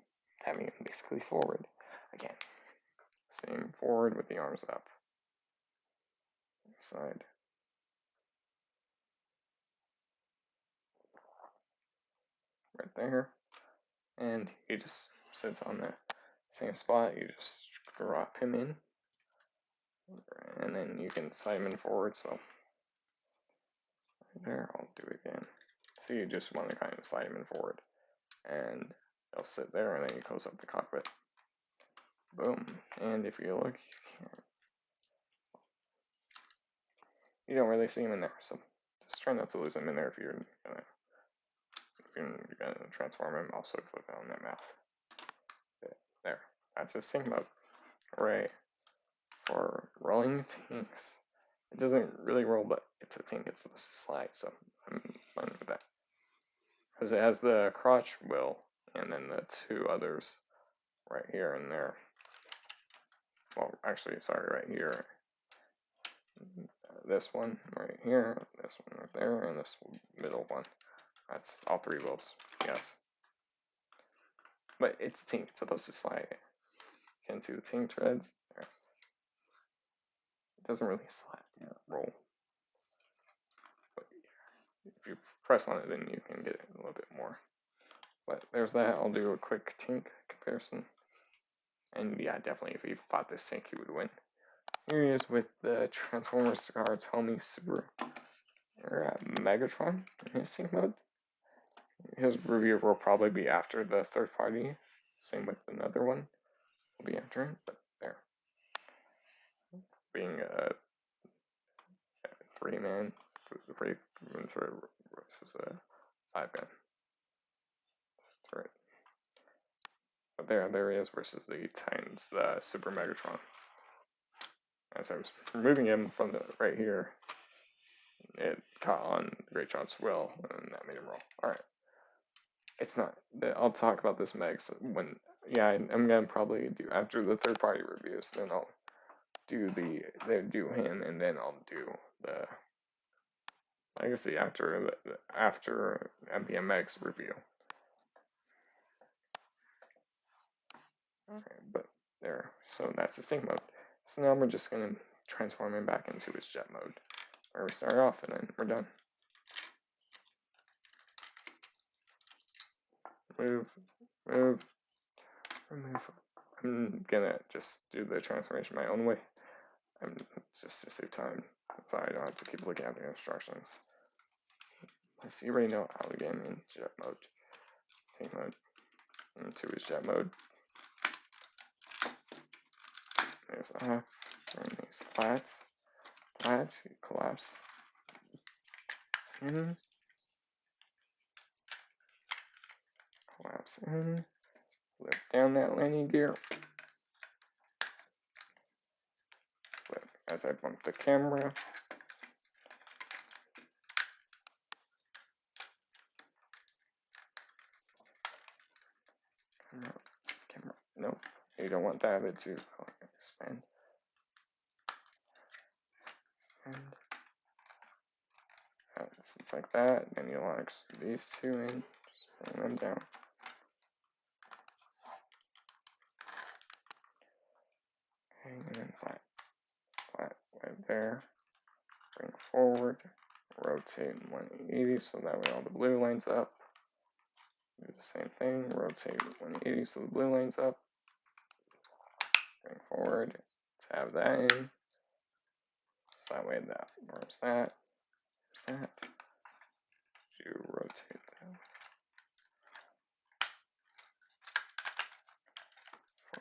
Speaker 1: having him basically forward. Again, same forward with the arms up. Side. Right there. And he just sits on the same spot. You just drop him in. And then you can slide him in forward, so right there, I'll do it again. So you just want to kind of slide him in forward. And they'll sit there, and then you close up the cockpit. Boom. And if you look, you don't really see him in there, so just try not to lose him in there if you're gonna transform him. Also flip on that mouth. There. That's his sync mode. Hooray. For rolling tanks. It doesn't really roll, but it's a tank, it's supposed to slide, so I'm fine with that. Because it has the crotch wheel, and then the 2 others right here and there. Well, actually, sorry, right here. This one right here, this one right there, and this middle one. That's all 3 wheels, yes. But it's a tank, it's supposed to slide. You can see the tank treads there. It doesn't really slide, roll. But if you press on it, then you can get it a little bit more. But there's that. I'll do a quick tank comparison. And yeah, definitely if you fought this tank, you would win. Here he is with the Transformers cards, homie Super Megatron in his sync mode. His review will probably be after the third party. Same with another one. Will be after it, but there. Being a 3-man versus a 5-man. That's right. But there he is versus the Titans, the Super Megatron. As I was removing him from the right here, it caught on Greatshot's will, and that made him roll. Alright. It's not. I'll talk about this Megs when, yeah, I'm gonna probably do, after the third party reviews, then I'll do do him, and then I'll do the, I guess after MPMX review. Okay, but there, so that's the sync mode. So now we're just gonna transform him back into his jet mode, where we start off, and then we're done. Move, remove. I'm gonna just do the transformation my own way. I'm just to save time, so I don't have to keep looking at the instructions. I see right now out again in jet mode, tank mode, into his jet mode. There's turn these flat, collapse, collapse in, lift down that landing gear, flip as I bump the camera. Camera, nope, you don't want that, but you extend. It's like that, then you launch these 2 in, just bring them down. And then flat right there. Bring forward, rotate 180 so that way all the blue lines up. Do the same thing, rotate 180 so the blue line's up. Bring forward, tab that in. So that way that, where's that? Where's that? Do rotate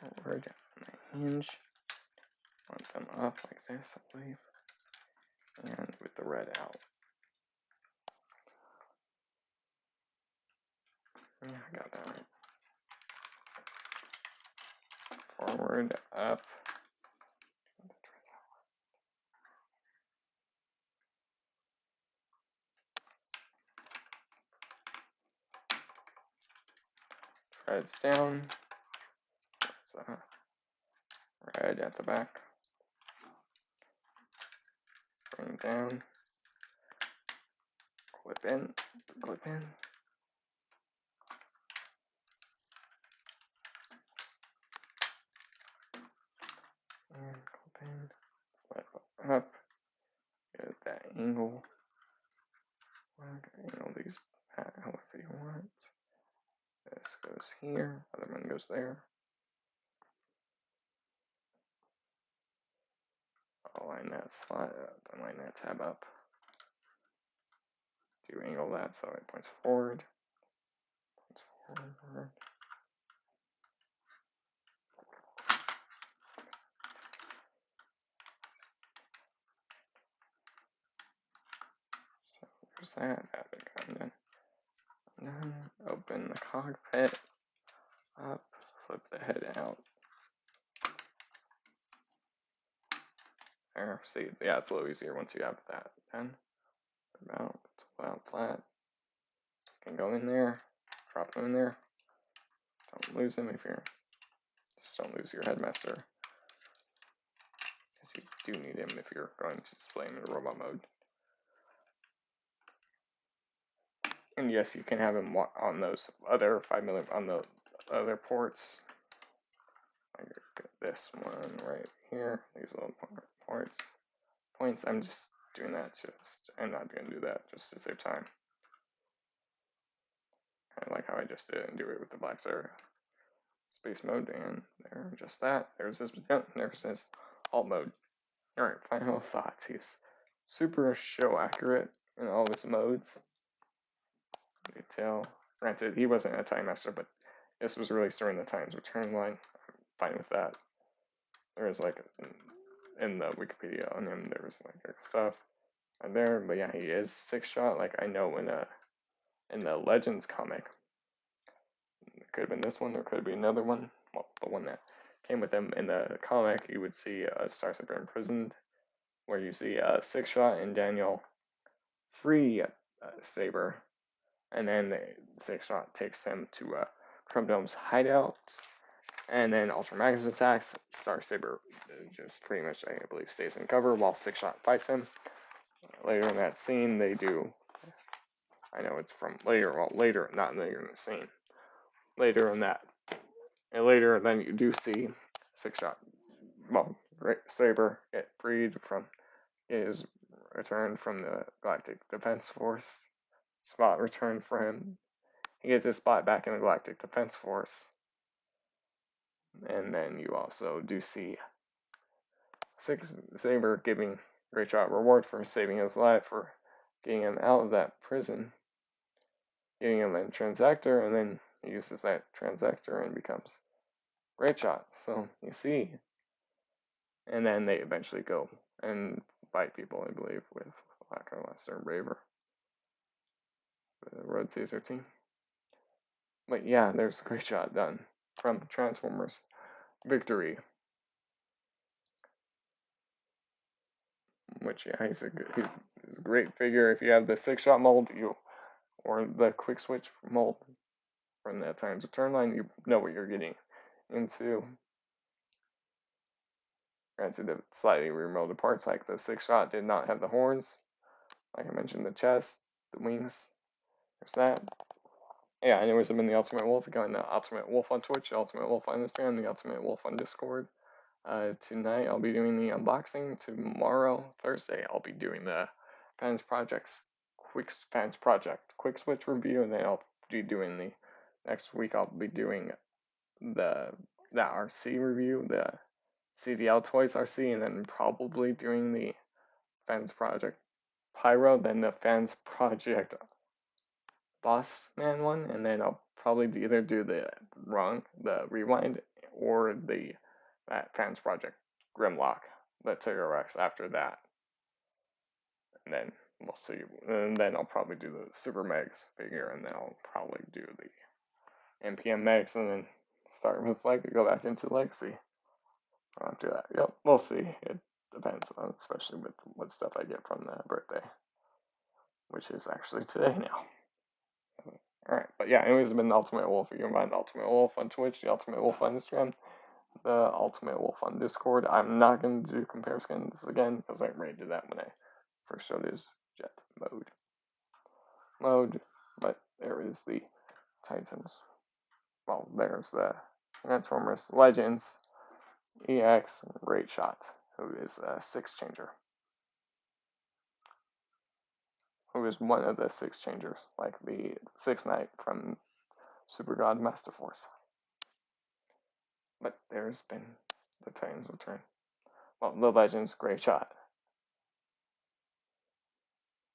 Speaker 1: that forward on the hinge. Want them up like this, I believe. And with the red out. Yeah, I got that right. Forward, up. Threads down. So, red at the back. Bring down. Clip in. Clip in. And clip in. Flip up. Get that angle. Angle these however you want. This goes here. Other one goes there. Align that slot up. Align that tab up. Do angle that so it points forward. Points forward. So there's that. That been done. Done. Open the cockpit up. Flip the head out. There. See, yeah, it's a little easier once you have that done. About flat. Can go in there. Drop them in there. Don't lose them if you're. Just don't lose your headmaster. Because you do need him if you're going to display him in robot mode. And yes, you can have him on those other 5mm on the other ports. Like this one right here. These little points. I'm just doing that. I'm not gonna do that just to save time. Kind of like how I just did and do it with the black space mode, and there, just that. There's this. Yep, there it says alt mode. All right, final thoughts. He's super show accurate in all of his modes. Detail. Granted, he wasn't a time master, but this was released during the Times Return line. I'm fine with that. There was like in the Wikipedia on him, there was like stuff on there, but yeah, he is 6-shot. Like I know in the Legends comic, it could have been this one, or could be another one. Well, the one that came with him in the comic, you would see a Star Saber imprisoned, where you see a 6-shot and Daniel free Saber, and then the 6-shot takes him to Chrome Dome's hideout, and then Ultra Magnus attacks. Star Saber just pretty much, I believe, stays in cover while 6-shot fights him. Later in that scene, they do. I know it's from later. Well, later, not later in the scene. Later in that, and later then you do see 6-shot. Well, Saber get freed from his return from the Galactic Defense Force. Spot returned for him. He gets his spot back in the Galactic Defense Force. And then you also do see Saber giving Greatshot reward for saving his life, for getting him out of that prison, getting him a transactor, and then he uses that transactor and becomes Greatshot. So you see, and then they eventually go and fight people, I believe, with Lackluster Braver, the Road Caesar team. But yeah, there's Greatshot done from Transformers Victory. Which yeah, he's a great figure. If you have the 6-shot mold, or the quick switch mold from that Times Return line, you know what you're getting into. Granted, the slightly remolded parts, like the 6-shot, did not have the horns. Like I mentioned, the chest, the wings. There's that. Yeah, and it was in the Ultimate Wolf. Going to Ultimate Wolf on Twitch, Ultimate Wolf on Instagram, the Ultimate Wolf on Discord. Tonight I'll be doing the unboxing. Tomorrow, Thursday, I'll be doing the Fans Project Quick Switch review, and then I'll be doing the next week I'll be doing the RC review, the CDL Toys RC, and then probably doing the Fans Project Pyro, then the Fans Project Boss Man one, and then I'll probably either do the Rewind, or the Fans Project Grimlock, the TRX after that, and then we'll see. And then I'll probably do the Super Megs figure, and then I'll probably do the NPM Megs, and then start with go back into Legacy after that. Yep, we'll see. It depends on, especially with what stuff I get from the birthday, which is actually today now. Alright, but yeah, anyways, it's been the Ultimate Wolf. You can find the Ultimate Wolf on Twitch, the Ultimate Wolf on Instagram, the Ultimate Wolf on Discord. I'm not going to do compare skins again, because I already did that when I first showed his jet mode. But there is the Titans. Well, there's the Transformers Legends Ex Greatshot, who is a six changer. Who is one of the six changers, like the Six Knight from Super God Master Force. But there's been the Titans return. Well, the Legends Greatshot.